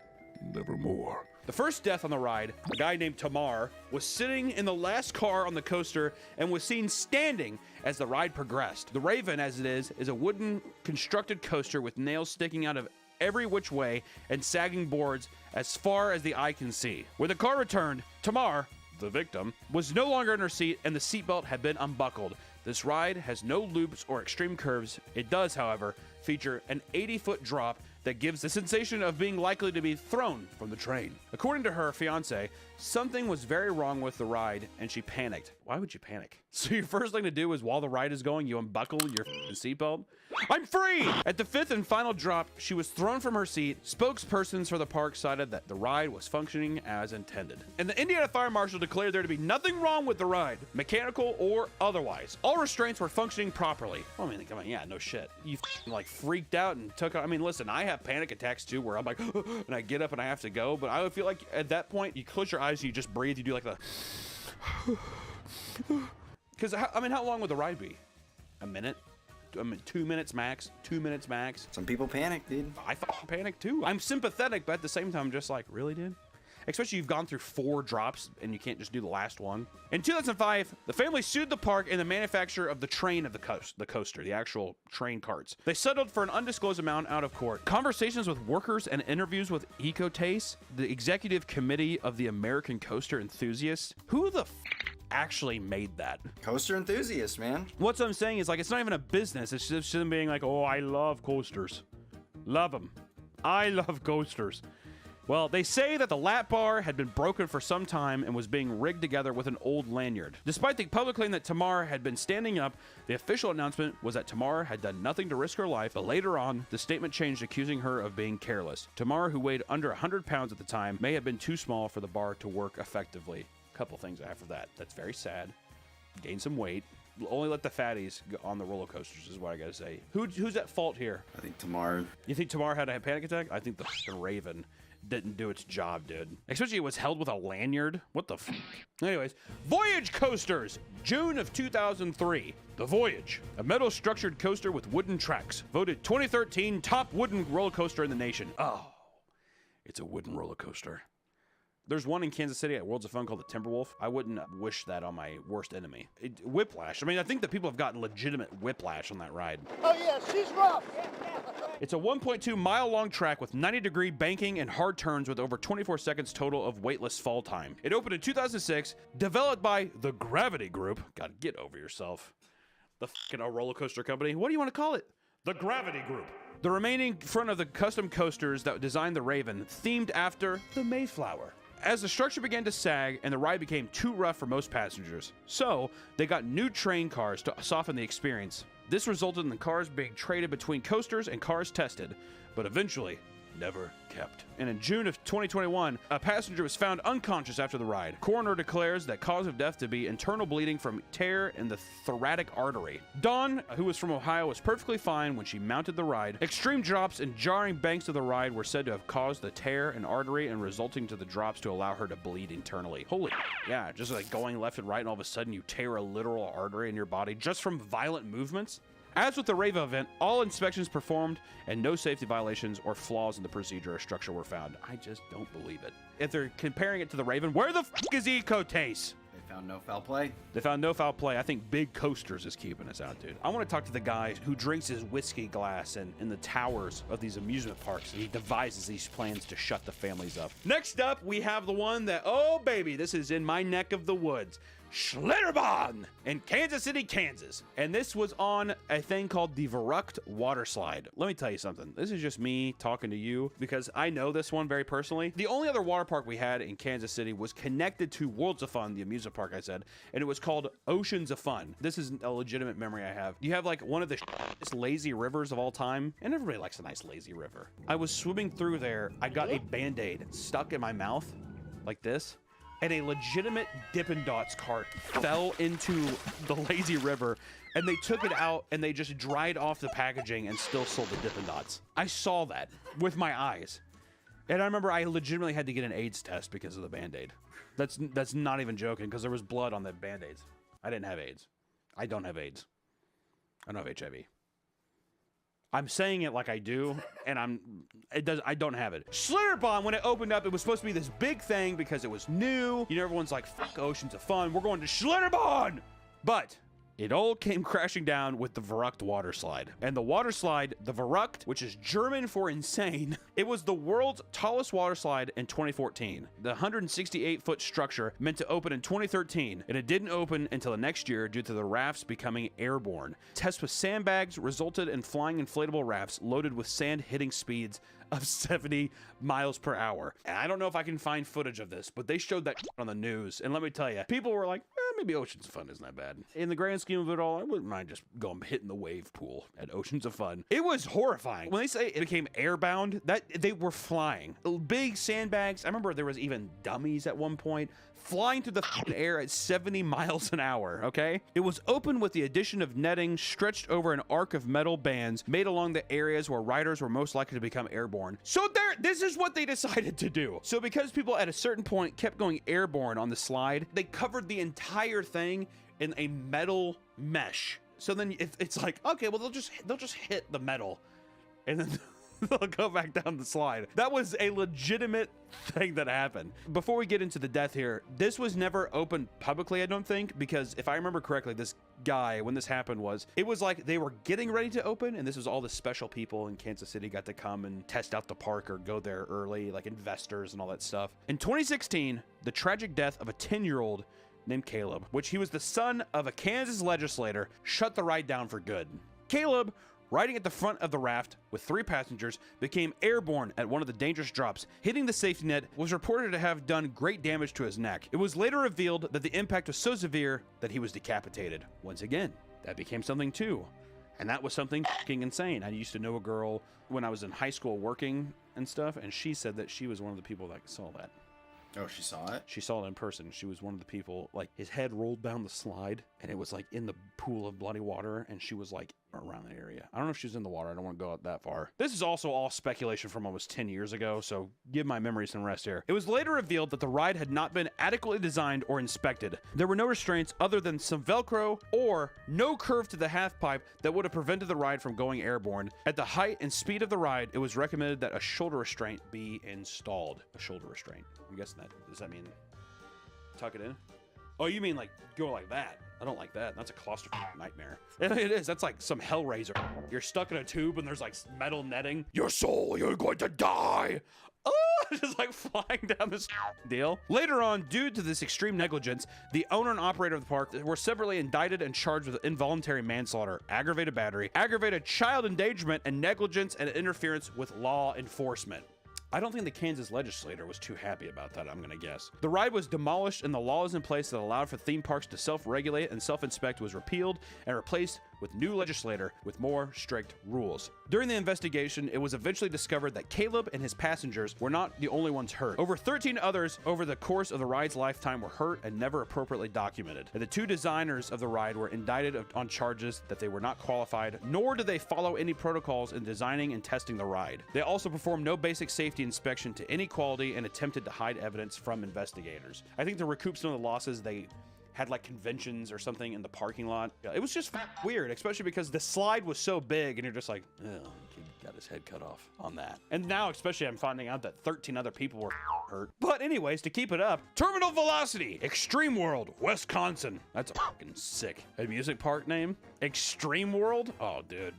Nevermore. The first death on the ride, a guy named Tamar, was sitting in the last car on the coaster and was seen standing as the ride progressed. The Raven, as it is a wooden constructed coaster with nails sticking out of every which way and sagging boards as far as the eye can see. When the car returned, Tamar, the victim, was no longer in her seat and the seatbelt had been unbuckled. This ride has no loops or extreme curves. It does, however, feature an 80-foot drop that gives the sensation of being likely to be thrown from the train. According to her fiance, something was very wrong with the ride and she panicked. Why would you panic? So your first thing to do is while the ride is going, you unbuckle your seatbelt? I'm free! At the 5th and final drop, she was thrown from her seat. Spokespersons for the park cited that the ride was functioning as intended. And the Indiana Fire Marshal declared there to be nothing wrong with the ride, mechanical or otherwise. All restraints were functioning properly. Well, I mean, come on, yeah, no shit. You like freaked out and took, I mean, listen, I have panic attacks too where I'm like, and I get up and I have to go, but I would feel like at that point, you close your eyes and you just breathe, you do like the, because, I mean, how long would the ride be? A minute? I mean, 2 minutes max. 2 minutes max. Some people panic, dude. I fucking panic too. I'm sympathetic, but at the same time, just like, really, dude? Especially you've gone through 4 drops and you can't just do the last one. In 2005, the family sued the park and the manufacturer of the train of the coaster, the actual train carts. They settled for an undisclosed amount out of court. Conversations with workers and interviews with Ecotaste, the executive committee of the American Coaster Enthusiasts. Who the actually made that? Coaster enthusiast, man. What I'm saying is, like, it's not even a business. It's just them being like, oh, I love coasters. Love them. I love coasters. Well, they say that the lap bar had been broken for some time and was being rigged together with an old lanyard. Despite the public claim that Tamar had been standing up, the official announcement was that Tamar had done nothing to risk her life, but later on, the statement changed, accusing her of being careless. Tamar, who weighed under 100 pounds at the time, may have been too small for the bar to work effectively. Couple things I have for that. That's very sad. Gain some weight. Only let the fatties go on the roller coasters is what I gotta say. Who's at fault here? I think Tamar. You think Tamar had a panic attack? I think the fucking Raven didn't do its job, dude. Especially it was held with a lanyard. What the fuck? Anyways, Voyage Coasters, June of 2003. The Voyage, a metal structured coaster with wooden tracks, voted 2013 top wooden roller coaster in the nation. Oh, it's a wooden roller coaster. There's one in Kansas City at Worlds of Fun called the Timberwolf. I wouldn't wish that on my worst enemy. Whiplash. I mean, I think that people have gotten legitimate whiplash on that ride. Oh yeah, she's rough. It's a 1.2 mile long track with 90-degree banking and hard turns with over 24 seconds total of weightless fall time. It opened in 2006, developed by the Gravity Group. God, get over yourself. The fucking roller coaster company. What do you want to call it? The Gravity Group. The remaining front of the custom coasters that designed the Raven, themed after the Mayflower. As the structure began to sag and the ride became too rough for most passengers, so they got new train cars to soften the experience. This resulted in the cars being traded between coasters and cars tested, but eventually never kept. And in June of 2021, a passenger was found unconscious after the ride. Coroner declares that cause of death to be internal bleeding from tear in the thoracic artery. Dawn, who was from Ohio, was perfectly fine when she mounted the ride. Extreme drops and jarring banks of the ride were said to have caused the tear in artery and resulting to the drops to allow her to bleed internally. Holy, yeah, just like going left and right and all of a sudden you tear a literal artery in your body just from violent movements. As with the Raven event, all inspections performed and no safety violations or flaws in the procedure or structure were found. I just don't believe it. If they're comparing it to the Raven, where the fuck is Ecotaste? They found no foul play. They found no foul play. I think Big Coasters is keeping us out, dude. I want to talk to the guy who drinks his whiskey glass in the towers of these amusement parks, and he devises these plans to shut the families up. Next up, we have the one that, oh baby, this is in my neck of the woods. Schlitterbahn in Kansas City, Kansas. And this was on a thing called the Verrückt Water Slide. Let me tell you something. This is just me talking to you because I know this one very personally. The only other water park we had in Kansas City was connected to Worlds of Fun, the amusement park I said, and it was called Oceans of Fun. This is a legitimate memory I have. You have like one of the lazy rivers of all time, and everybody likes a nice lazy river. I was swimming through there. I got a Band-Aid stuck in my mouth like this. And a legitimate Dippin' Dots cart fell into the lazy river, and they took it out and they just dried off the packaging and still sold the Dippin' Dots. I saw that with my eyes. And I remember I legitimately had to get an AIDS test because of the Band-Aid. That's not even joking, because there was blood on the Band-Aids. I didn't have AIDS. I don't have AIDS. I don't have HIV. I'm saying it like I do, and I don't have it. Schlitterbahn, when it opened up, it was supposed to be this big thing because it was new. You know, everyone's like, fuck Oceans of Fun, we're going to Schlitterbahn! But it all came crashing down with the Verrückt water slide. And the water slide, the Verrückt, which is German for insane, it was the world's tallest water slide in 2014. The 168-foot structure meant to open in 2013, and it didn't open until the next year due to the rafts becoming airborne. Tests with sandbags resulted in flying inflatable rafts loaded with sand hitting speeds of 70 miles per hour. And I don't know if I can find footage of this, but they showed that on the news. And let me tell you, people were like, maybe Oceans of Fun isn't that bad. In the grand scheme of it all, I wouldn't mind just going hitting the wave pool at Oceans of Fun. It was horrifying. When they say it became airbound, that they were flying. Big sandbags. I remember there was even dummies at one point flying through the air at 70 miles an hour, okay? It was open with the addition of netting stretched over an arc of metal bands made along the areas where riders were most likely to become airborne. So this is what they decided to do. So because people at a certain point kept going airborne on the slide, they covered the entire thing in a metal mesh. So then it's like, okay, well, they'll just hit the metal and then they'll go back down the slide. That was a legitimate thing that happened. Before we get into the death here, this was never opened publicly, I don't think, because if I remember correctly, this guy, when this happened, it was like they were getting ready to open, and this was all the special people in Kansas City got to come and test out the park or go there early, like investors and all that stuff. In 2016, the tragic death of a 10-year-old named Caleb, which he was the son of a Kansas legislator, shut the ride down for good. Caleb, riding at the front of the raft with 3 passengers, became airborne at one of the dangerous drops. Hitting the safety net was reported to have done great damage to his neck. It was later revealed that the impact was so severe that he was decapitated. Once again, that became something too. And that was something fucking insane. I used to know a girl when I was in high school working and stuff, and she said that she was one of the people that saw that. Oh, she saw it? She saw it in person. She was one of the people, like, his head rolled down the slide, and it was, like, in the pool of bloody water, and she was, like, around the area. I don't know if she's in the water. I don't want to go out that far. This is also all speculation from almost 10 years ago, so give my memory some rest here. It was later revealed that the ride had not been adequately designed or inspected. There were no restraints other than some Velcro or no curve to the half pipe that would have prevented the ride from going airborne. At the height and speed of the ride, it was recommended that a shoulder restraint be installed. A shoulder restraint. I'm guessing that. Does that mean tuck it in? Oh, you mean like go like that? I don't like that. That's a claustrophobic nightmare. It is. That's like some Hellraiser. You're stuck in a tube and there's like metal netting. Your soul, you're going to die. Oh, just like flying down this deal. Later on, due to this extreme negligence, the owner and operator of the park were severally indicted and charged with involuntary manslaughter, aggravated battery, aggravated child endangerment, and negligence and interference with law enforcement. I don't think the Kansas legislator was too happy about that, I'm gonna guess. The ride was demolished and the laws in place that allowed for theme parks to self-regulate and self-inspect was repealed and replaced with new legislator with more strict rules. During the investigation, it was eventually discovered that Caleb and his passengers were not the only ones hurt. Over 13 others over the course of the ride's lifetime were hurt and never appropriately documented. And the 2 designers of the ride were indicted on charges that they were not qualified, nor did they follow any protocols in designing and testing the ride. They also performed no basic safety inspection to any quality and attempted to hide evidence from investigators. I think to recoup some of the losses, they had like conventions or something in the parking lot. It was just weird, especially because the slide was so big and you're just like, oh, he got his head cut off on that. And now, especially, I'm finding out that 13 other people were hurt. But anyways, to keep it up, Terminal Velocity, Extreme World, Wisconsin. That's a fucking sick amusement park name. Extreme World? Oh, dude,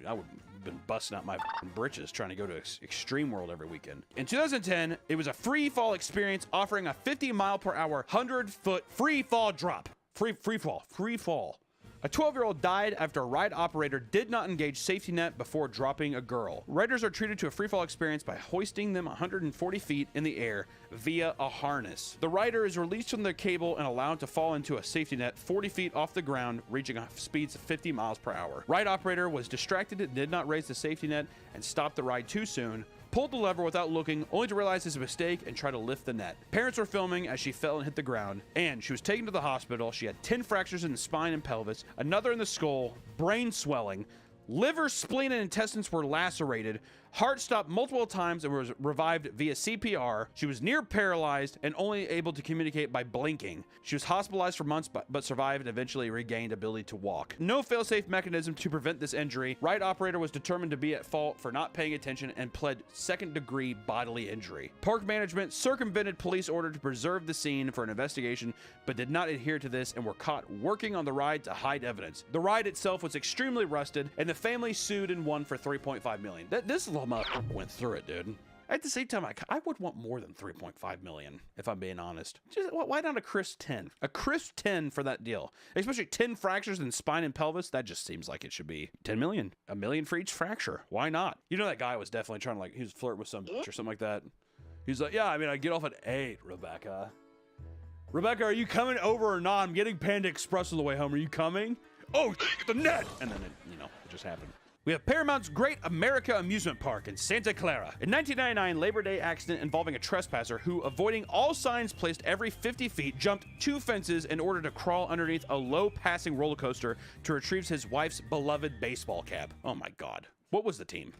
I would been busting out my britches trying to go to Extreme World every weekend. In 2010, it was a free fall experience offering a 50 mile per hour, 100-foot free fall drop. Free fall. A 12-year-old died after a ride operator did not engage safety net before dropping a girl. Riders are treated to a free fall experience by hoisting them 140 feet in the air via a harness. The rider is released from the cable and allowed to fall into a safety net 40 feet off the ground, reaching speeds of 50 miles per hour. Ride operator was distracted and did not raise the safety net and stopped the ride too soon, pulled the lever without looking, only to realize his mistake and try to lift the net. Parents were filming as she fell and hit the ground, and she was taken to the hospital. She had 10 fractures in the spine and pelvis, another in the skull, brain swelling, Liver, spleen, and intestines were lacerated. Heart stopped multiple times and was revived via CPR. She was near paralyzed and only able to communicate by blinking. She was hospitalized for months but survived and eventually regained ability to walk. No fail-safe mechanism to prevent this injury. Ride operator was determined to be at fault for not paying attention and pled second-degree bodily injury. Park management circumvented police order to preserve the scene for an investigation but did not adhere to this and were caught working on the ride to hide evidence. The ride itself was extremely rusted and the family sued and won for $3.5 million. This little motherfucker went through it, dude. At the same time, I would want more than $3.5 million, if I'm being honest. Just, why not a crisp 10? A crisp 10 for that deal. Especially 10 fractures in spine and pelvis. That just seems like it should be 10 million. $1 million for each fracture. Why not? You know that guy was definitely trying to, like, he was flirting with some bitch or something like that. He's like, yeah, I mean, I get off at 8, Rebecca. Rebecca, are you coming over or not? I'm getting Panda Express on the way home. Are you coming? Oh, the net! And then, it just happened. We have Paramount's Great America Amusement Park in Santa Clara. In 1999, Labor Day accident involving a trespasser who, avoiding all signs placed every 50 feet, jumped 2 fences in order to crawl underneath a low-passing roller coaster to retrieve his wife's beloved baseball cap. Oh my God. What was the team?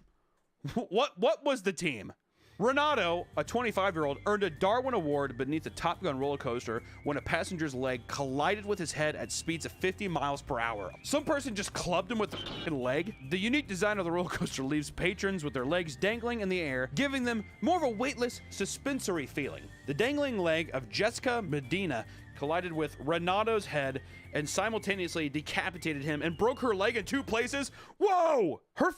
What was the team? Renato, a 25-year-old, earned a Darwin Award beneath the Top Gun roller coaster when a passenger's leg collided with his head at speeds of 50 miles per hour. Some person just clubbed him with the f***ing leg. The unique design of the roller coaster leaves patrons with their legs dangling in the air, giving them more of a weightless, suspensory feeling. The dangling leg of Jessica Medina collided with Renato's head and simultaneously decapitated him and broke her leg in 2 places. Whoa! Her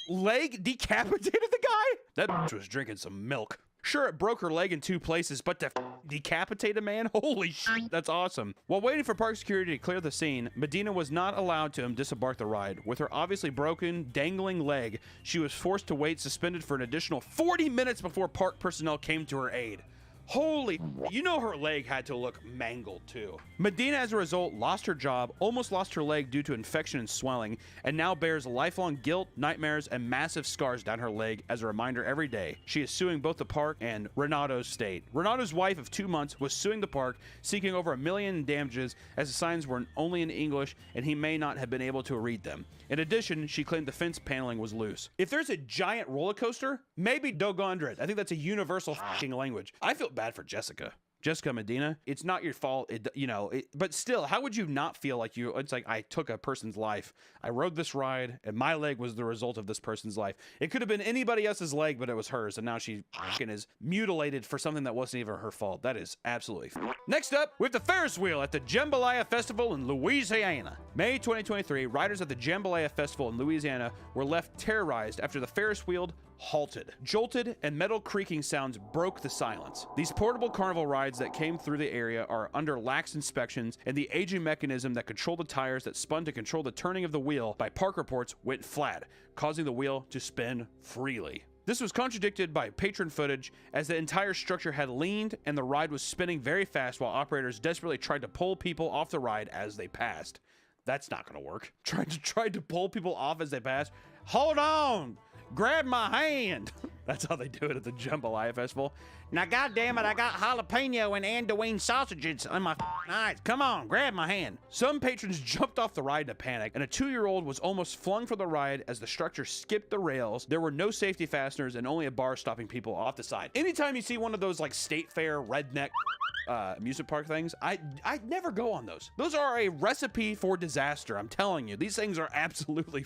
leg decapitated the guy? That bitch was drinking some milk. Sure, it broke her leg in 2 places, but to decapitate a man? Holy shit, that's awesome. While waiting for park security to clear the scene, Medina was not allowed to disembark the ride. With her obviously broken, dangling leg, she was forced to wait suspended for an additional 40 minutes before park personnel came to her aid. Holy, you know her leg had to look mangled too. Medina, as a result, lost her job, almost lost her leg due to infection and swelling, and now bears lifelong guilt, nightmares, and massive scars down her leg as a reminder every day. She is suing both the park and Renato's state. Renato's wife of 2 months was suing the park, seeking over $1 million in damages as the signs were only in English and he may not have been able to read them. In addition, she claimed the fence paneling was loose. If there's a giant roller coaster, maybe doggone it. I think that's a universal f***ing language. I feel bad for Jessica Medina. It's not your fault, but still, how would you not feel like it's like I took a person's life, I rode this ride, and my leg was the result of this person's life. It could have been anybody else's leg, but it was hers, and now she fucking is mutilated for something that wasn't even her fault. That is absolutely Next up, we have the Ferris wheel at the Jambalaya Festival in Louisiana. May 2023, riders at the Jambalaya Festival in Louisiana were left terrorized after the Ferris wheel halted. Jolted and metal creaking sounds broke the silence. These portable carnival rides that came through the area are under lax inspections, and the aging mechanism that controlled the tires that spun to control the turning of the wheel by park reports went flat, causing the wheel to spin freely. This was contradicted by patron footage, as the entire structure had leaned and the ride was spinning very fast while operators desperately tried to pull people off the ride as they passed. That's not gonna work. Tried to pull people off as they passed. Hold on! Grab my hand. That's how they do it at the Jambalaya Festival. Now, goddamn it, I got jalapeno and andouille sausages in my eyes. Come on, grab my hand. Some patrons jumped off the ride in a panic, and a 2-year-old was almost flung from the ride as the structure skipped the rails. There were no safety fasteners and only a bar stopping people off the side. Anytime you see one of those like state fair redneck amusement park things, I never go on those. Those are a recipe for disaster. I'm telling you, these things are absolutely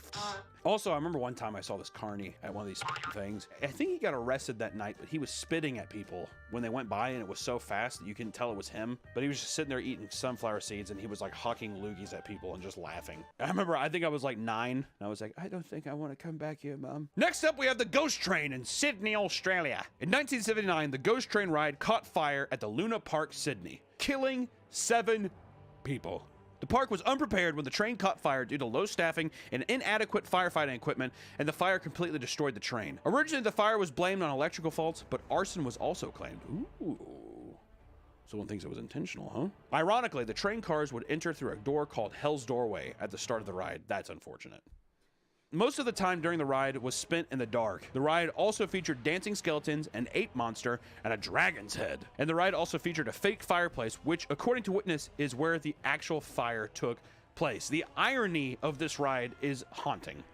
Also, I remember one time I saw this carny at one of these things. I think he got arrested that night, but he was spitting at people when they went by, and it was so fast that you couldn't tell it was him. But he was just sitting there eating sunflower seeds, and he was like hucking loogies at people and just laughing. I think I was like 9, and I was like, I don't think I want to come back here, Mom. Next up, we have the Ghost Train in Sydney, Australia. In 1979, the Ghost Train ride caught fire at the Luna Park, Sydney, killing 7 people. The park was unprepared when the train caught fire due to low staffing and inadequate firefighting equipment, and the fire completely destroyed the train. Originally, the fire was blamed on electrical faults, but arson was also claimed. Ooh. Someone thinks it was intentional, huh? Ironically, the train cars would enter through a door called Hell's Doorway at the start of the ride. That's unfortunate. Most of the time during the ride was spent in the dark. The ride also featured dancing skeletons, an ape monster, and a dragon's head. And the ride also featured a fake fireplace, which, according to witness, is where the actual fire took place. The irony of this ride is haunting.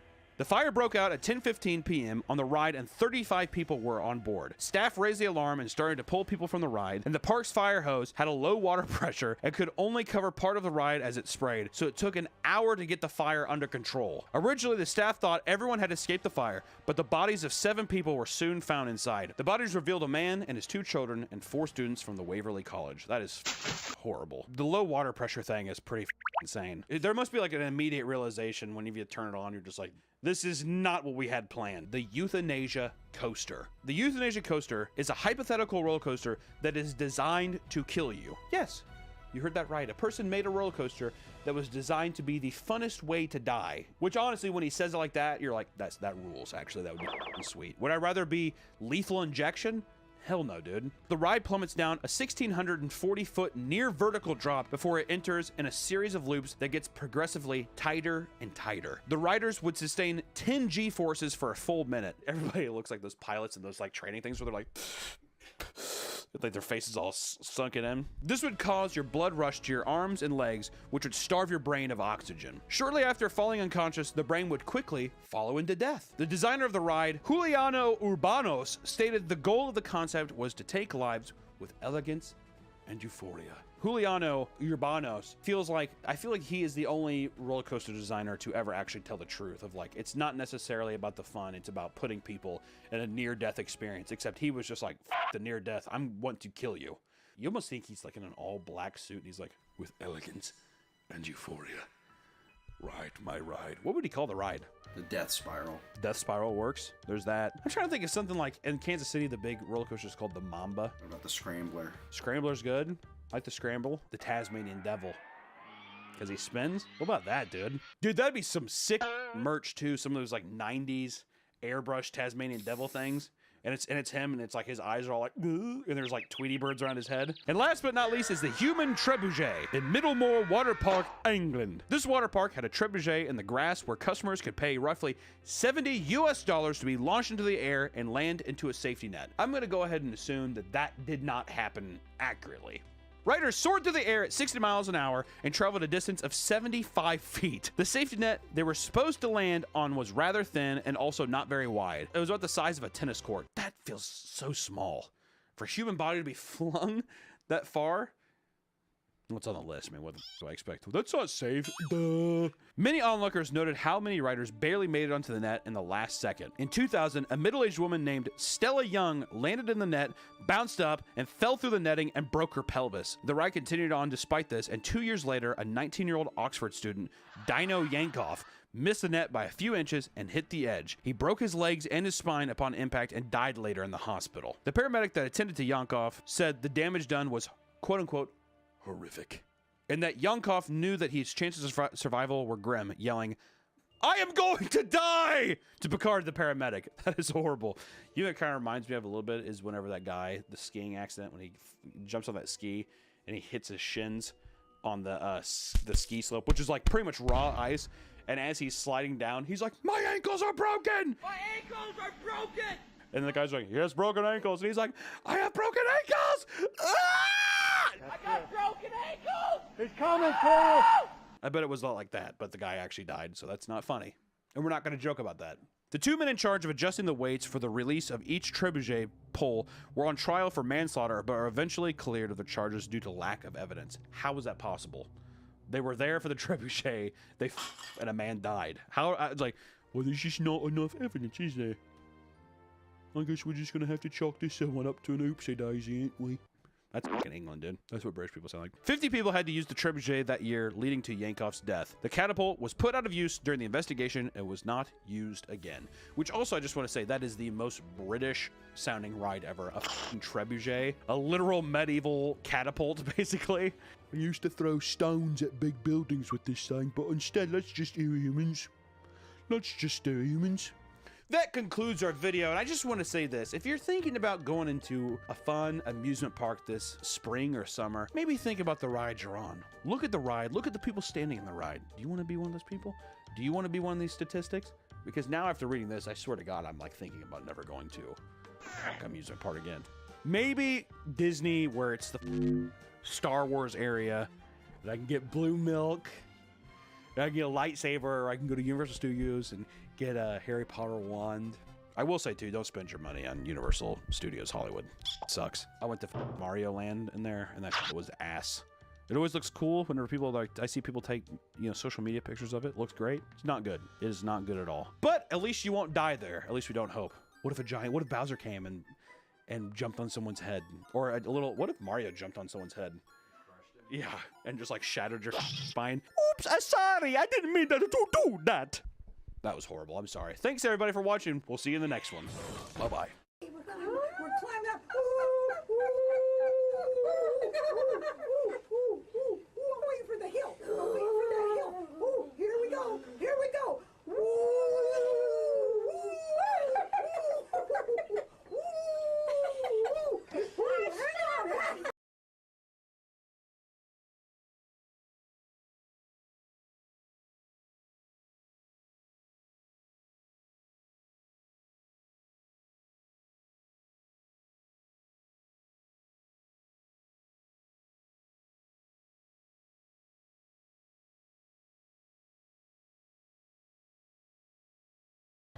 The fire broke out at 10:15 p.m. on the ride and 35 people were on board. Staff raised the alarm and started to pull people from the ride, and the park's fire hose had a low water pressure and could only cover part of the ride as it sprayed, so it took an hour to get the fire under control. Originally, the staff thought everyone had escaped the fire, but the bodies of 7 people were soon found inside. The bodies revealed a man and his 2 children and 4 students from the Waverly College. That is horrible. The low water pressure thing is pretty insane. There must be like an immediate realization when you turn it on, you're just like, this is not what we had planned. The Euthanasia Coaster. The Euthanasia Coaster is a hypothetical roller coaster that is designed to kill you. Yes, you heard that right. A person made a roller coaster that was designed to be the funnest way to die. Which honestly, when he says it like that, you're like, that rules, actually. That would be sweet. Would I rather be lethal injection? Hell no, dude. The ride plummets down a 1,640-foot near vertical drop before it enters in a series of loops that gets progressively tighter and tighter. The riders would sustain 10 G-forces for a full minute. Everybody looks like those pilots in those like training things where they're like their faces all sunken in. This would cause your blood rush to your arms and legs, which would starve your brain of oxygen. Shortly after falling unconscious, the brain would quickly follow into death. The designer of the ride, Juliano Urbanos, stated the goal of the concept was to take lives with elegance and euphoria. Juliano Urbanos I feel like he is the only roller coaster designer to ever actually tell the truth of like, it's not necessarily about the fun, it's about putting people in a near-death experience, except he was just like, the near-death, I want to kill you. You almost think he's like in an all-black suit, and he's like, with elegance and euphoria, ride my ride. What would he call the ride? The Death Spiral. Death Spiral works. There's that. I'm trying to think of something like, in Kansas City, the big roller coaster is called the Mamba. What about the Scrambler? Scrambler's good. I like the Scramble. The Tasmanian Devil. Because he spins? What about that, dude? Dude, that'd be some sick merch, too. Some of those, like, 90s airbrush Tasmanian Devil things. And it's him, and it's like his eyes are all like, and there's like Tweety birds around his head. And last but not least is the Human Trebuchet in Middlemore Water Park, England. This water park had a trebuchet in the grass where customers could pay roughly $70 US to be launched into the air and land into a safety net. I'm gonna go ahead and assume that did not happen accurately. Riders soared through the air at 60 miles an hour and traveled a distance of 75 feet. The safety net they were supposed to land on was rather thin and also not very wide. It was about the size of a tennis court. That feels so small. For a human body to be flung that far? What's on the list, man? What do I expect? That's not safe. Duh. Many onlookers noted how many riders barely made it onto the net in the last second. In 2000, a middle-aged woman named Stella Young landed in the net, bounced up, and fell through the netting and broke her pelvis. The ride continued on despite this, and 2 years later, a 19-year-old Oxford student, Dino Yankoff, missed the net by a few inches and hit the edge. He broke his legs and his spine upon impact and died later in the hospital. The paramedic that attended to Yankoff said the damage done was, quote-unquote, horrific, and that Yankoff knew that his chances of survival were grim, yelling, "I am going to die!" to Picard, the paramedic. That is horrible. You know, it kind of reminds me of a little bit is whenever that guy, the skiing accident, when he jumps on that ski and he hits his shins on the ski slope, which is like pretty much raw ice, and as he's sliding down, he's like, "My ankles are broken! My ankles are broken!" And the guy's like, "He has broken ankles," and he's like, "I have broken ankles! Ah! I got broken ankles! He's coming for you!" I bet it was not like that, but the guy actually died, so that's not funny. And we're not going to joke about that. The 2 men in charge of adjusting the weights for the release of each trebuchet pole were on trial for manslaughter, but are eventually cleared of the charges due to lack of evidence. How was that possible? They were there for the trebuchet, and a man died. How, like, well, there's just not enough evidence, is there? I guess we're just going to have to chalk this one up to an oopsie daisy, ain't we? That's fucking England, dude. That's what British people sound like. 50 people had to use the trebuchet that year, leading to Yankoff's death. The catapult was put out of use during the investigation and was not used again. Which also, I just want to say, that is the most British-sounding ride ever. A fucking trebuchet. A literal medieval catapult, basically. I used to throw stones at big buildings with this thing, but instead, let's just do humans. Let's just do humans. That concludes our video, and I just want to say this. If you're thinking about going into a fun amusement park this spring or summer, maybe think about the ride you're on. Look at the ride. Look at the people standing in the ride. Do you want to be one of those people? Do you want to be one of these statistics? Because now after reading this, I swear to God, I'm like thinking about never going to an amusement park again. Maybe Disney, where it's the Star Wars area, and I can get blue milk, and I can get a lightsaber, or I can go to Universal Studios and get a Harry Potter wand. I will say too, don't spend your money on Universal Studios Hollywood. It sucks. I went to Mario Land in there, and that shit was ass. It always looks cool whenever people like, I see people take, you know, social media pictures of it. It looks great. It's not good. It is not good at all. But at least you won't die there. At least we don't hope. What if Bowser came and jumped on someone's head? Or what if Mario jumped on someone's head? Yeah, and just like shattered your spine. Oops, I'm sorry. I didn't mean to do that. That was horrible. I'm sorry. Thanks everybody for watching. We'll see you in the next one. Bye-bye. We're climbing up. I'm waiting for the hill. I'm waiting for that hill. Ooh, here we go. Here we go.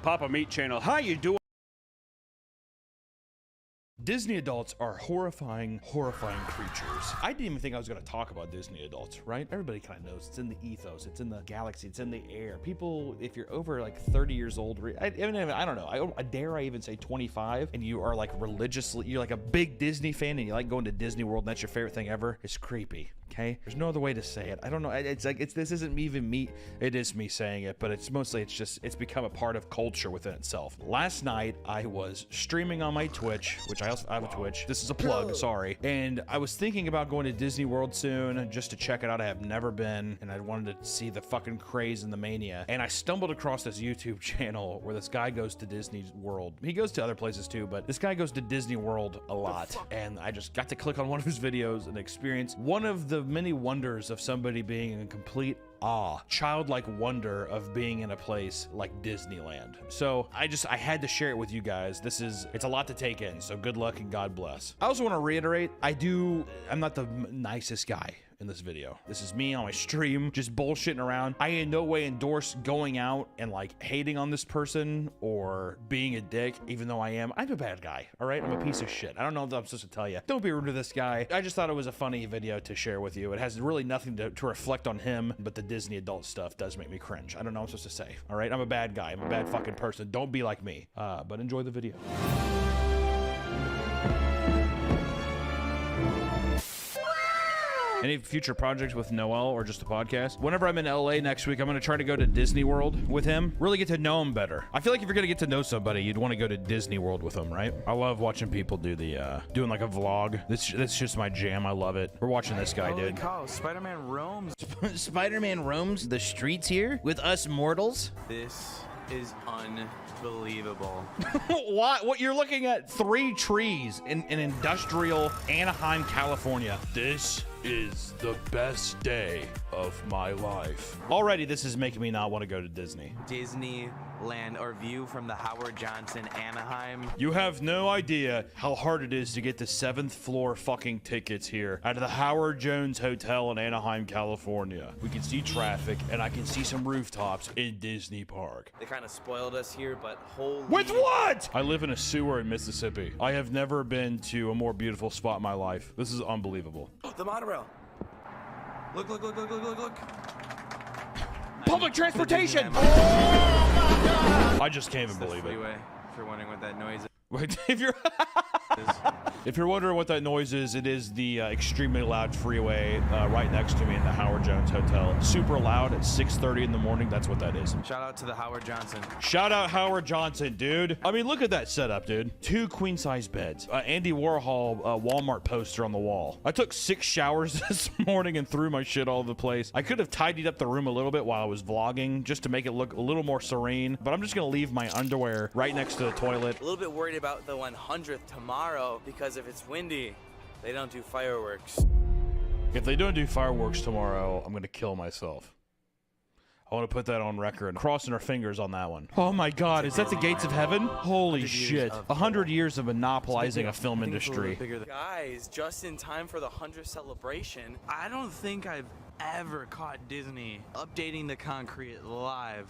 Papa Meat Channel, how you doing? Disney adults are horrifying creatures. I didn't even think I was going to talk about Disney adults, right? Everybody kind of knows. It's in the ethos. It's in the galaxy. It's in the air. People, if you're over like 30 years old, I don't know. Dare I even say 25, and you are like religiously, you're like a big Disney fan, and you like going to Disney World, and that's your favorite thing ever. It's creepy. Okay, there's no other way to say it. I don't know. This isn't even me. It is me saying it, but it's become a part of culture within itself. Last night I was streaming on my Twitch, which I have a Twitch. This is a plug, sorry. And I was thinking about going to Disney World soon just to check it out. I have never been, and I wanted to see the fucking craze and the mania. And I stumbled across this YouTube channel where this guy goes to Disney World. He goes to other places too, but this guy goes to Disney World a lot. And I just got to click on one of his videos and experience one of the many wonders of somebody being in complete awe, childlike wonder of being in a place like Disneyland. So I had to share it with you guys. It's a lot to take in, so good luck and God bless. I also want to reiterate, I'm not the nicest guy in this video. This is me on my stream, just bullshitting around. I in no way endorse going out and like hating on this person or being a dick, even though I'm a bad guy, all right? I'm a piece of shit. I don't know what I'm supposed to tell you. Don't be rude to this guy. I just thought it was a funny video to share with you. It has really nothing to reflect on him, but the Disney adult stuff does make me cringe. I don't know what I'm supposed to say, all right? I'm a bad guy. I'm a bad fucking person. Don't be like me. But enjoy the video. Any future projects with Noel or just a podcast? Whenever I'm in LA next week, I'm going to try to go to Disney World with him. Really get to know him better. I feel like if you're going to get to know somebody, you'd want to go to Disney World with them, right? I love watching people do doing like a vlog. That's just my jam. I love it. We're watching this guy, dude. Holy cow, Spider-Man roams. Spider-Man roams the streets here with us mortals. This is unbelievable. What? You're looking at 3 trees in industrial Anaheim, California. This is the best day of my life. Already, this is making me not want to go to Disney. Disneyland, or view from the Howard Johnson Anaheim. You have no idea how hard it is to get the 7th floor fucking tickets here out of the Howard Jones Hotel in Anaheim, California. We can see traffic, and I can see some rooftops in Disney Park. They kind of spoiled us here, but holy... With what? I live in a sewer in Mississippi. I have never been to a more beautiful spot in my life. This is unbelievable. The monorail. Look. Public transportation! Oh my God! I just can't even believe it. If you're wondering what that noise is. Wait, if you're wondering what that noise is, it is the extremely loud freeway right next to me in the Howard Jones Hotel. Super loud at 6:30 in the morning. That's what that is. Shout out to the Howard Johnson. Shout out Howard Johnson, dude. I mean, look at that setup, dude. 2 queen-size beds. Andy Warhol Walmart poster on the wall. I took 6 showers this morning and threw my shit all over the place. I could have tidied up the room a little bit while I was vlogging just to make it look a little more serene, but I'm just gonna leave my underwear right next to the toilet. A little bit worried about the 100th tomorrow because if it's windy, they don't do fireworks. If they don't do fireworks tomorrow, I'm gonna kill myself. I want to put that on record. Crossing our fingers on that one. Oh my God, is that the gates of heaven? Holy shit. 100 years of monopolizing a film industry. Guys, just in time for the 100th celebration, I don't think I've ever caught Disney updating the concrete live.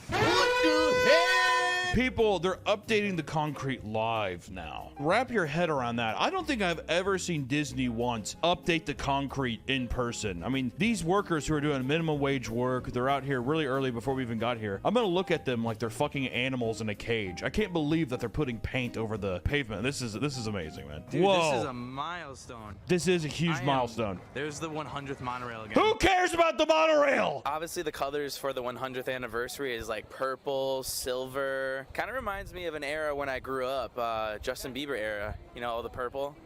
People, they're updating the concrete live now. Wrap your head around that. I don't think I've ever seen Disney once update the concrete in person. I mean, these workers who are doing minimum wage work, they're out here really early before we even got here. I'm gonna look at them like they're fucking animals in a cage. I can't believe that they're putting paint over the pavement. This is amazing, man. Dude, Whoa. this is a milestone. This is a huge milestone. There's the 100th monorail again. Who cares about the monorail? Obviously, the colors for the 100th anniversary is like purple, silver. Kind of reminds me of an era when I grew up, Justin Bieber era. You know, all the purple.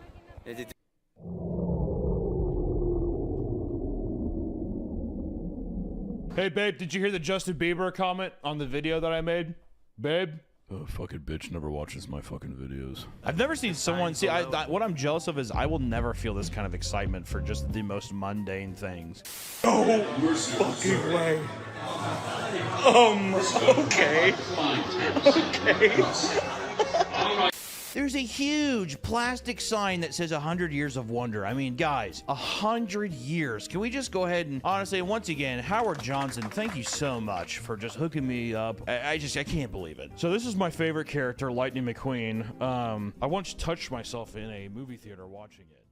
Hey, babe, did you hear the Justin Bieber comment on the video that I made? Babe? Oh, fucking bitch never watches my fucking videos. I've never seen someone see. What I'm jealous of is I will never feel this kind of excitement for just the most mundane things. Oh, fucking way. Okay. Okay. There's a huge plastic sign that says 100 years of wonder. I mean, guys, 100 years. Can we just go ahead and honestly, once again, Howard Johnson, thank you so much for just hooking me up. I can't believe it. So this is my favorite character, Lightning McQueen. I once touched myself in a movie theater watching it.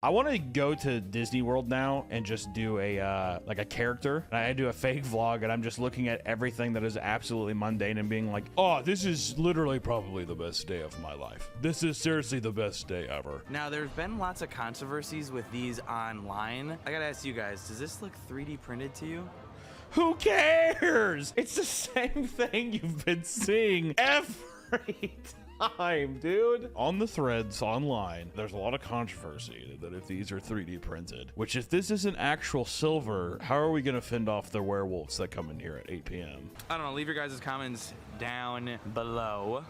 I want to go to Disney World now and just do a like a character. And I do a fake vlog and I'm just looking at everything that is absolutely mundane and being like, oh, this is literally probably the best day of my life. This is seriously the best day ever. Now, there's been lots of controversies with these online. I gotta ask you guys, does this look 3D printed to you? Who cares? It's the same thing you've been seeing every time, dude. On the threads online, there's a lot of controversy that if these are 3D printed, which if this isn't actual silver, how are we gonna fend off the werewolves that come in here at 8 p.m.? I don't know, leave your guys' comments down below.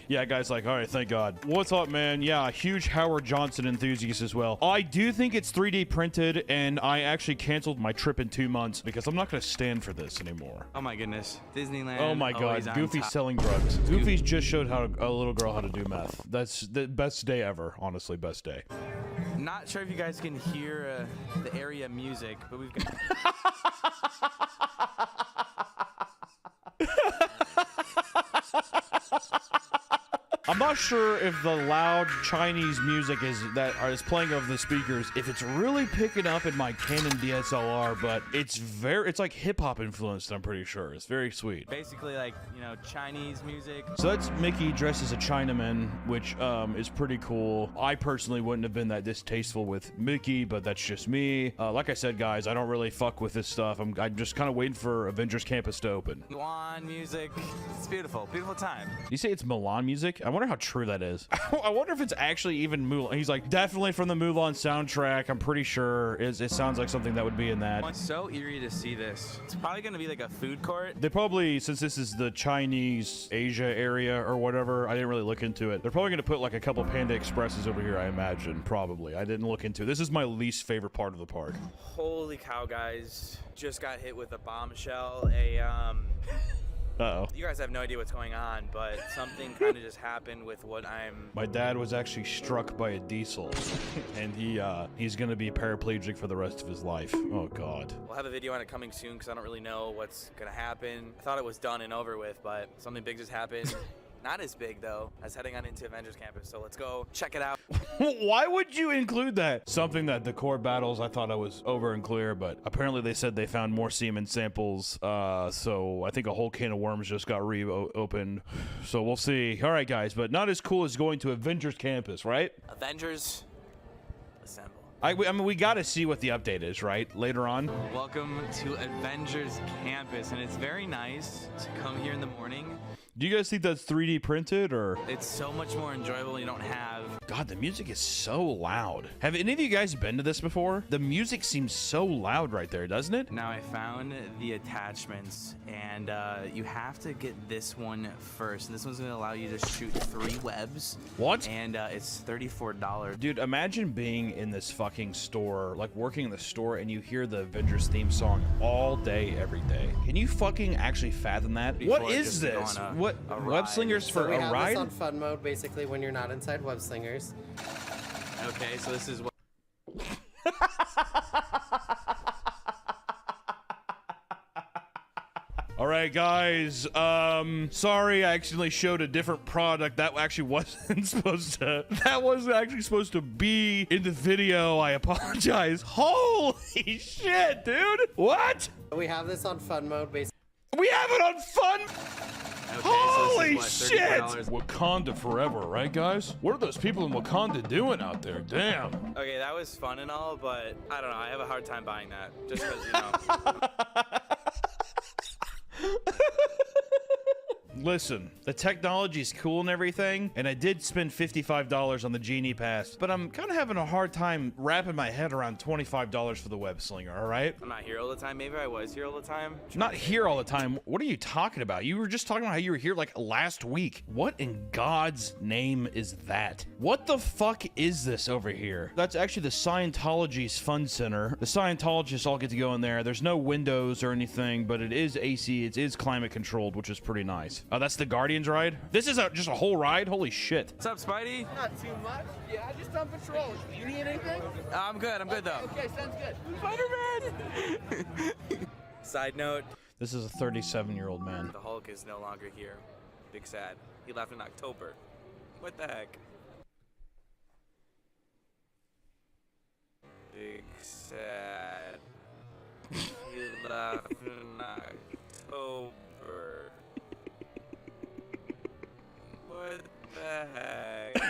Yeah, guys, like, all right, thank God. What's up, man? Yeah, huge Howard Johnson enthusiast as well. I do think it's 3D printed, and I actually canceled my trip in 2 months because I'm not going to stand for this anymore. Oh my goodness. Disneyland. Oh my God, Goofy's selling drugs. Goofy's just showed a little girl how to do meth. That's the best day ever, honestly, best day. Not sure if you guys can hear the area music, but we've got... I'm not sure if the loud Chinese music is playing over the speakers, if it's really picking up in my Canon DSLR, but it's like hip hop influenced, I'm pretty sure. It's very sweet. Basically like, you know, Chinese music. So that's Mickey dressed as a Chinaman, which is pretty cool. I personally wouldn't have been that distasteful with Mickey, but that's just me. Like I said, guys, I don't really fuck with this stuff. I'm just kind of waiting for Avengers Campus to open. Milan music. It's beautiful. Beautiful time. You say it's Milan music? I wonder how true that is. I wonder if it's actually even Mulan. He's like, definitely from the Mulan soundtrack. I'm pretty sure it sounds like something that would be in that. It's so eerie to see this. It's probably going to be like a food court. They probably, since this is the Chinese Asia area or whatever, I didn't really look into it. They're probably going to put like a couple Panda Expresses over here, I imagine. Probably. I didn't look into it. This is my least favorite part of the park. Holy cow, guys. Just got hit with a bombshell. Uh-oh. You guys have no idea what's going on, but something kind of just happened with what My dad was actually struck by a diesel, and he's gonna be paraplegic for the rest of his life. Oh, God. We'll have a video on it coming soon, because I don't really know what's gonna happen. I thought it was done and over with, but something big just happened. Not as big, though, as heading on into Avengers Campus, so let's go check it out. Why would you include that? Something that the core battles, I thought I was over and clear, but apparently they said they found more semen samples, so I think a whole can of worms just got reopened, so we'll see. All right, guys, but not as cool as going to Avengers Campus, right? Avengers, assemble. I mean, we got to see what the update is, right? Later on. Welcome to Avengers Campus, and it's very nice to come here in the morning. Do you guys think that's 3D printed, or? It's so much more enjoyable. You don't have... God, the music is so loud. Have any of you guys been to this before? The music seems so loud right there, doesn't it? Now, I found the attachments, and you have to get this one first. And this one's going to allow you to shoot 3 webs. What? And it's $34. Dude, imagine being in this fucking store, like working in the store, and you hear the Avengers theme song all day, every day. Can you fucking actually fathom that? What is this? What? Web slingers for we a have ride? This on fun mode, basically, when you're not inside web slingers. Okay, so this is what... right, guys. Sorry, I accidentally showed a different product. That actually wasn't supposed to. That wasn't actually supposed to be in the video. I apologize. Holy shit, dude! What? We have this on fun mode, basically. We have it on fun. Okay, Holy so shit! $34. Wakanda forever, right, guys? What are those people in Wakanda doing out there? Damn. Okay, that was fun and all, but I don't know. I have a hard time buying that just because, you know. Listen, the technology's cool and everything, and I did spend $55 on the Genie Pass, but I'm kind of having a hard time wrapping my head around $25 for the web slinger, all right? I'm not here all the time. Maybe I was here all the time. Not here all the time. What are you talking about? You were just talking about how you were here like last week. What in God's name is that? What the fuck is this over here? That's actually the Scientology's Fun Center. The Scientologists all get to go in there. There's no windows or anything, but it is AC. It is climate controlled, which is pretty nice. Oh, that's the Guardians ride? This is just a whole ride? Holy shit. What's up, Spidey? Not too much. Yeah, I just on patrol. You need anything? I'm good though. Okay, sounds good. Spider-Man! Side note. This is a 37-year-old man. The Hulk is no longer here. Big sad. He left in October. What the heck? Big sad. He left in October. What the heck?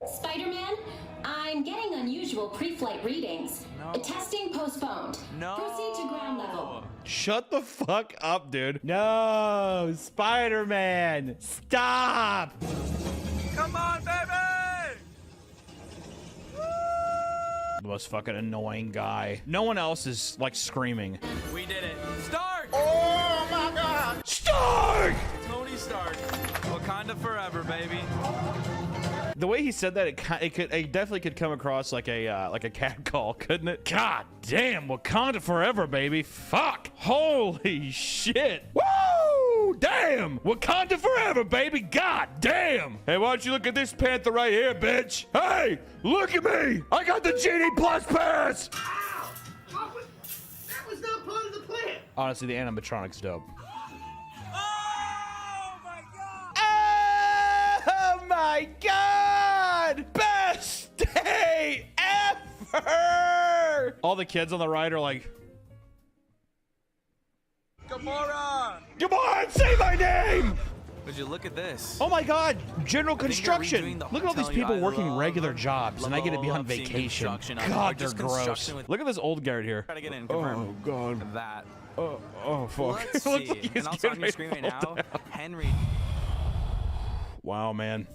Spider-Man, I'm getting unusual pre-flight readings. No. Testing postponed. No. Proceed to ground level. Shut the fuck up, dude. No, Spider-Man, stop. Come on, baby! The most fucking annoying guy. No one else is like screaming. We did it. Stark! Oh my god! Stark! Tony Stark. Wakanda forever, baby. The way he said that, it definitely could come across like a cat call, couldn't it? God damn, Wakanda forever, baby. Fuck. Holy shit. Woo! Damn! Wakanda forever, baby. God damn. Hey, why don't you look at this panther right here, bitch? Hey, look at me. I got the Genie Plus pass. Ow! That was not part of the plan. Honestly, the animatronic's dope. Oh my god! Best day ever! All the kids on the ride are like, Gamora! Gamora, say my name! Would you look at this? Oh my god, general I think they're construction! redoing the Look at all these hotel. people I working regular jobs, and I get to be on love seeing vacation. construction. I God, like they're just gross. construction with- Look at this old guy right here. Try to get in. Oh Confirm god. that. Oh fuck. Let's Looks see. like he's And also on getting your screen right ready to now, fall down. Henry. Wow, man.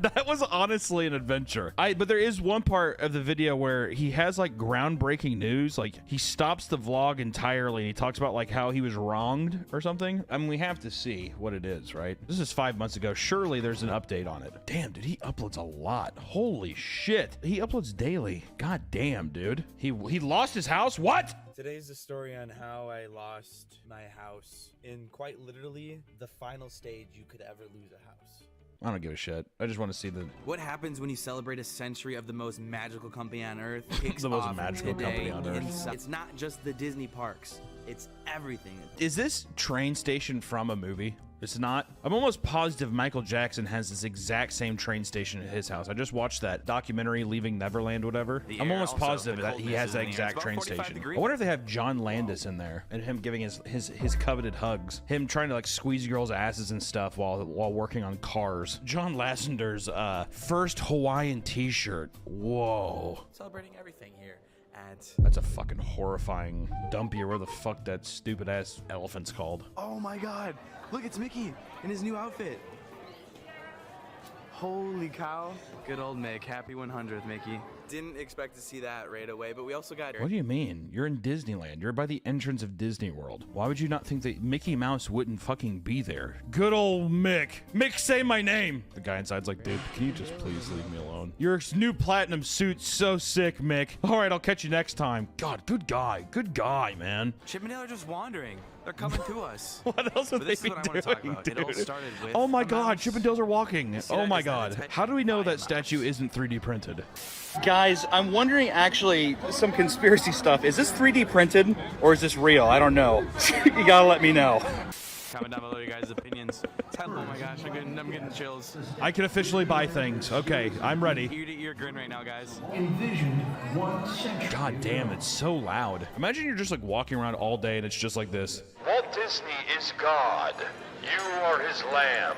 that was honestly an adventure. But there is one part of the video where he has like groundbreaking news. Like he stops the vlog entirely and he talks about like how he was wronged or something. I mean, we have to see what it is, right? This is 5 months ago. Surely there's an update on it. Damn, dude, he uploads a lot. Holy shit. He uploads daily. God damn, dude. He lost his house? What? Today's the story on how I lost my house in quite literally the final stage you could ever lose a house. I don't give a shit. I just want to see the... What happens when you celebrate a century of the most magical company on Earth? The most magical company on Earth. It's not just the Disney parks. It's everything. Is this train station from a movie? It's not. I'm almost positive Michael Jackson has this exact same train station at his house. I just watched that documentary, Leaving Neverland, whatever. I'm almost positive that he has that exact train station. I wonder if they have John Landis in there and him giving his coveted hugs. Him trying to like squeeze girls' asses and stuff while working on cars. John Lasseter's first Hawaiian t-shirt. Whoa. Celebrating everything here. That's a fucking horrifying dumpy or where the fuck that stupid ass elephant's called. Oh my god. Look, it's Mickey in his new outfit. Holy cow. Good old Mick. Happy 100th, Mickey. Didn't expect to see that right away, but we also got... What do you mean? You're in Disneyland. You're by the entrance of Disney World. Why would you not think that Mickey Mouse wouldn't fucking be there? Good old Mick. Mick, say my name. The guy inside's like, dude, can you just please leave me alone? Your new platinum suit's so sick, Mick. All right, I'll catch you next time. God, good guy. Good guy, man. Chip and Dale are just wandering. They're coming to us. What else would But they this be is what I want to talk doing, about. It all dude? started with Oh my a god, mouse. Chip and Dale's are walking. See Oh that? my Is that a god. type How do we know of that mouse? statue isn't 3D printed? God Guys, I'm wondering actually some conspiracy stuff. Is this 3D printed or is this real? I don't know. You gotta let me know. Comment down below your guys' opinions. Oh my gosh, I'm getting chills. I can officially buy things. Okay, I'm ready. Ear grin right now, guys. God damn, it's so loud. Imagine you're just like walking around all day and it's just like this. Walt Disney is God. You are his lamb.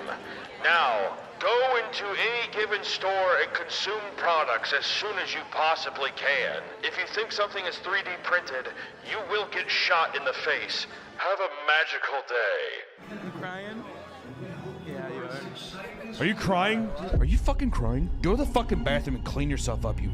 Now, go into any given store and consume products as soon as you possibly can. If you think something is 3D printed, you will get shot in the face. Have a magical day. You crying? Yeah, you are. Are you crying? Are you fucking crying? Go to the fucking bathroom and clean yourself up, you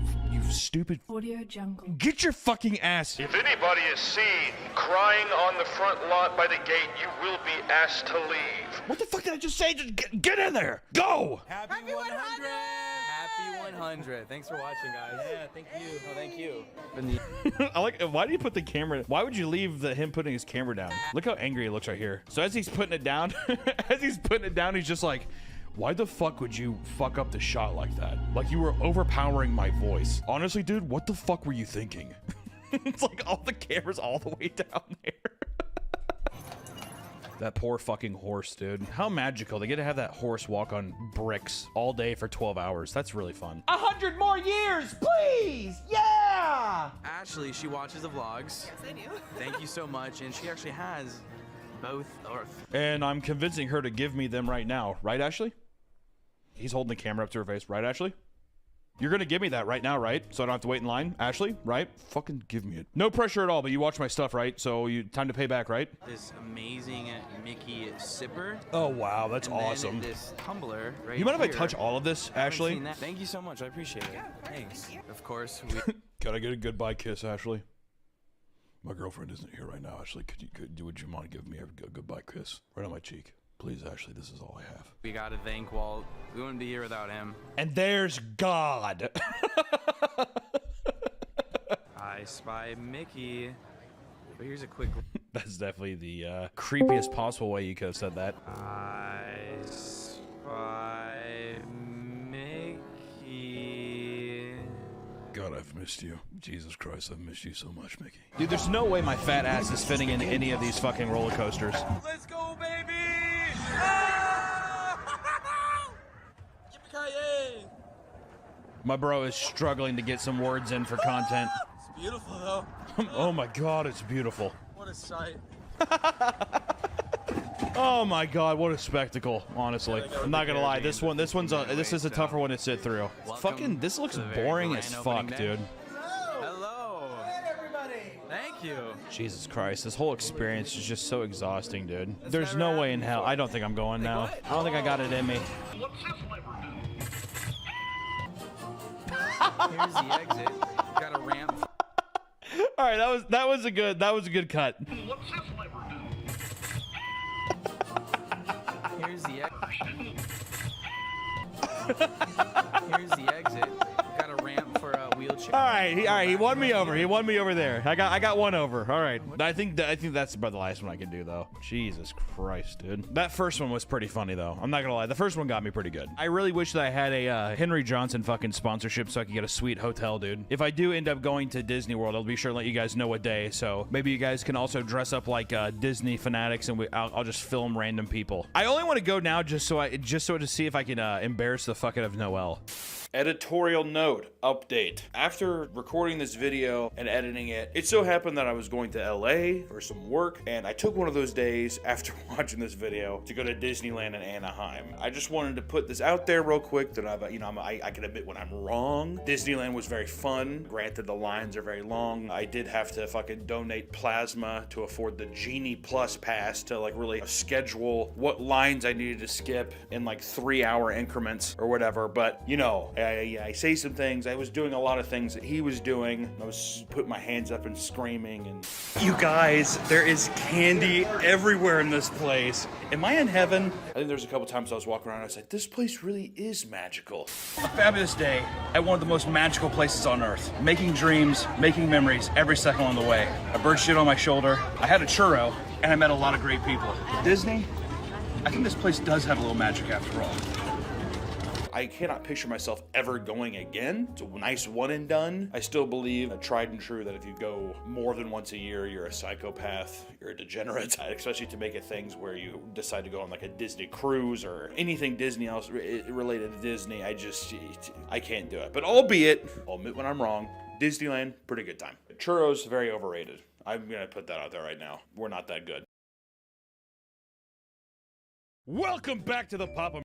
stupid. Audio Jungle. Get your fucking ass. If anybody is seen crying on the front lot by the gate, you will be asked to leave. What the fuck did I just say? Just get in there. Go. Happy 100! Happy 100. Thanks for watching, guys. Yeah, thank you. Oh, thank you. I like. Why do you put the camera? Why would you leave him putting his camera down? Look how angry he looks right here. So as he's putting it down, he's just like, why the fuck would you fuck up the shot like that? Like you were overpowering my voice. Honestly, dude, what the fuck were you thinking? It's like all the cameras all the way down there. That poor fucking horse, dude. How magical. They get to have that horse walk on bricks all day for 12 hours. That's really fun. 100 more years, please! Yeah! Ashley, she watches the vlogs. Yes, I do. Thank you so much. And she actually has both Earth. And I'm convincing her to give me them right now. Right, Ashley? He's holding the camera up to her face. Right, Ashley? You're gonna give me that right now, right? So I don't have to wait in line? Ashley, right? Fucking give me it. No pressure at all, but you watch my stuff, right? So time to pay back, right? This amazing Mickey sipper. Oh, wow. That's and awesome. Then this tumbler right You mind if I here. touch all of this, Ashley? Thank you so much. I appreciate it. Thanks. Of course. Can I get a goodbye kiss, Ashley? My girlfriend isn't here right now, Ashley. Would you mind giving me a goodbye kiss? Right on my cheek. Please, Ashley, this is all I have. We gotta thank Walt. We wouldn't be here without him. And there's God. I spy Mickey. But here's a quick... That's definitely the creepiest possible way you could have said that. I spy Mickey. God, I've missed you. Jesus Christ, I've missed you so much, Mickey. Dude, there's no way my fat ass is fitting in any of these fucking roller coasters. Let's go, baby! Yippee-ki-yay! My bro is struggling to get some words in for content. It's beautiful, though. Oh my God, it's beautiful. What a sight. Oh my God, what a spectacle! Honestly, I'm not gonna lie. This is a tougher one to sit through. Fucking, this looks boring as fuck, dude. Hello. Everybody. Thank you. Jesus Christ, this whole experience is just so exhausting, dude. There's no way in hell. I don't think I'm going now. I don't think I got it in me. Here's the exit. Got a ramp. All right, that was a good cut. Here's the Here's the exit. Got a ramp for a wheelchair. All right, he won me over. He won me over there. I got one over. All right. I think that's about the last one I can do though. Jesus Christ, dude. That first one was pretty funny though. I'm not gonna lie. The first one got me pretty good. I really wish that I had a Henry Johnson fucking sponsorship so I could get a sweet hotel, dude. If I do end up going to Disney World, I'll be sure to let you guys know what day. So maybe you guys can also dress up like Disney fanatics and I'll just film random people. I only want to go now just so to see if I can embarrass the fuck out of Noelle. Editorial note update. After recording this video and editing it, it so happened that I was going to LA for some work, and I took one of those days after watching this video to go to Disneyland in Anaheim. I just wanted to put this out there real quick that I can admit when I'm wrong. Disneyland was very fun. Granted, the lines are very long. I did have to fucking donate plasma to afford the Genie Plus pass to like really schedule what lines I needed to skip in like 3-hour increments or whatever. But you know, I say some things. I was doing a lot of things that he was doing. I was putting my hands up and screaming. And you guys, there is candy everywhere in this place. Am I in heaven? I think there's a couple times I was walking around and I was like, this place really is magical. A fabulous day at one of the most magical places on earth. Making dreams, making memories every second on the way. A bird shit on my shoulder. I had a churro and I met a lot of great people. Disney, I think this place does have a little magic after all. I cannot picture myself ever going again. It's a nice one and done. I still believe, tried and true, that if you go more than once a year, you're a psychopath, you're a degenerate, especially to make it things where you decide to go on like a Disney cruise or anything Disney else related to Disney. I can't do it. But albeit, I'll admit when I'm wrong, Disneyland, pretty good time. Churros, very overrated. I'm gonna put that out there right now. We're not that good. Welcome back to the Papa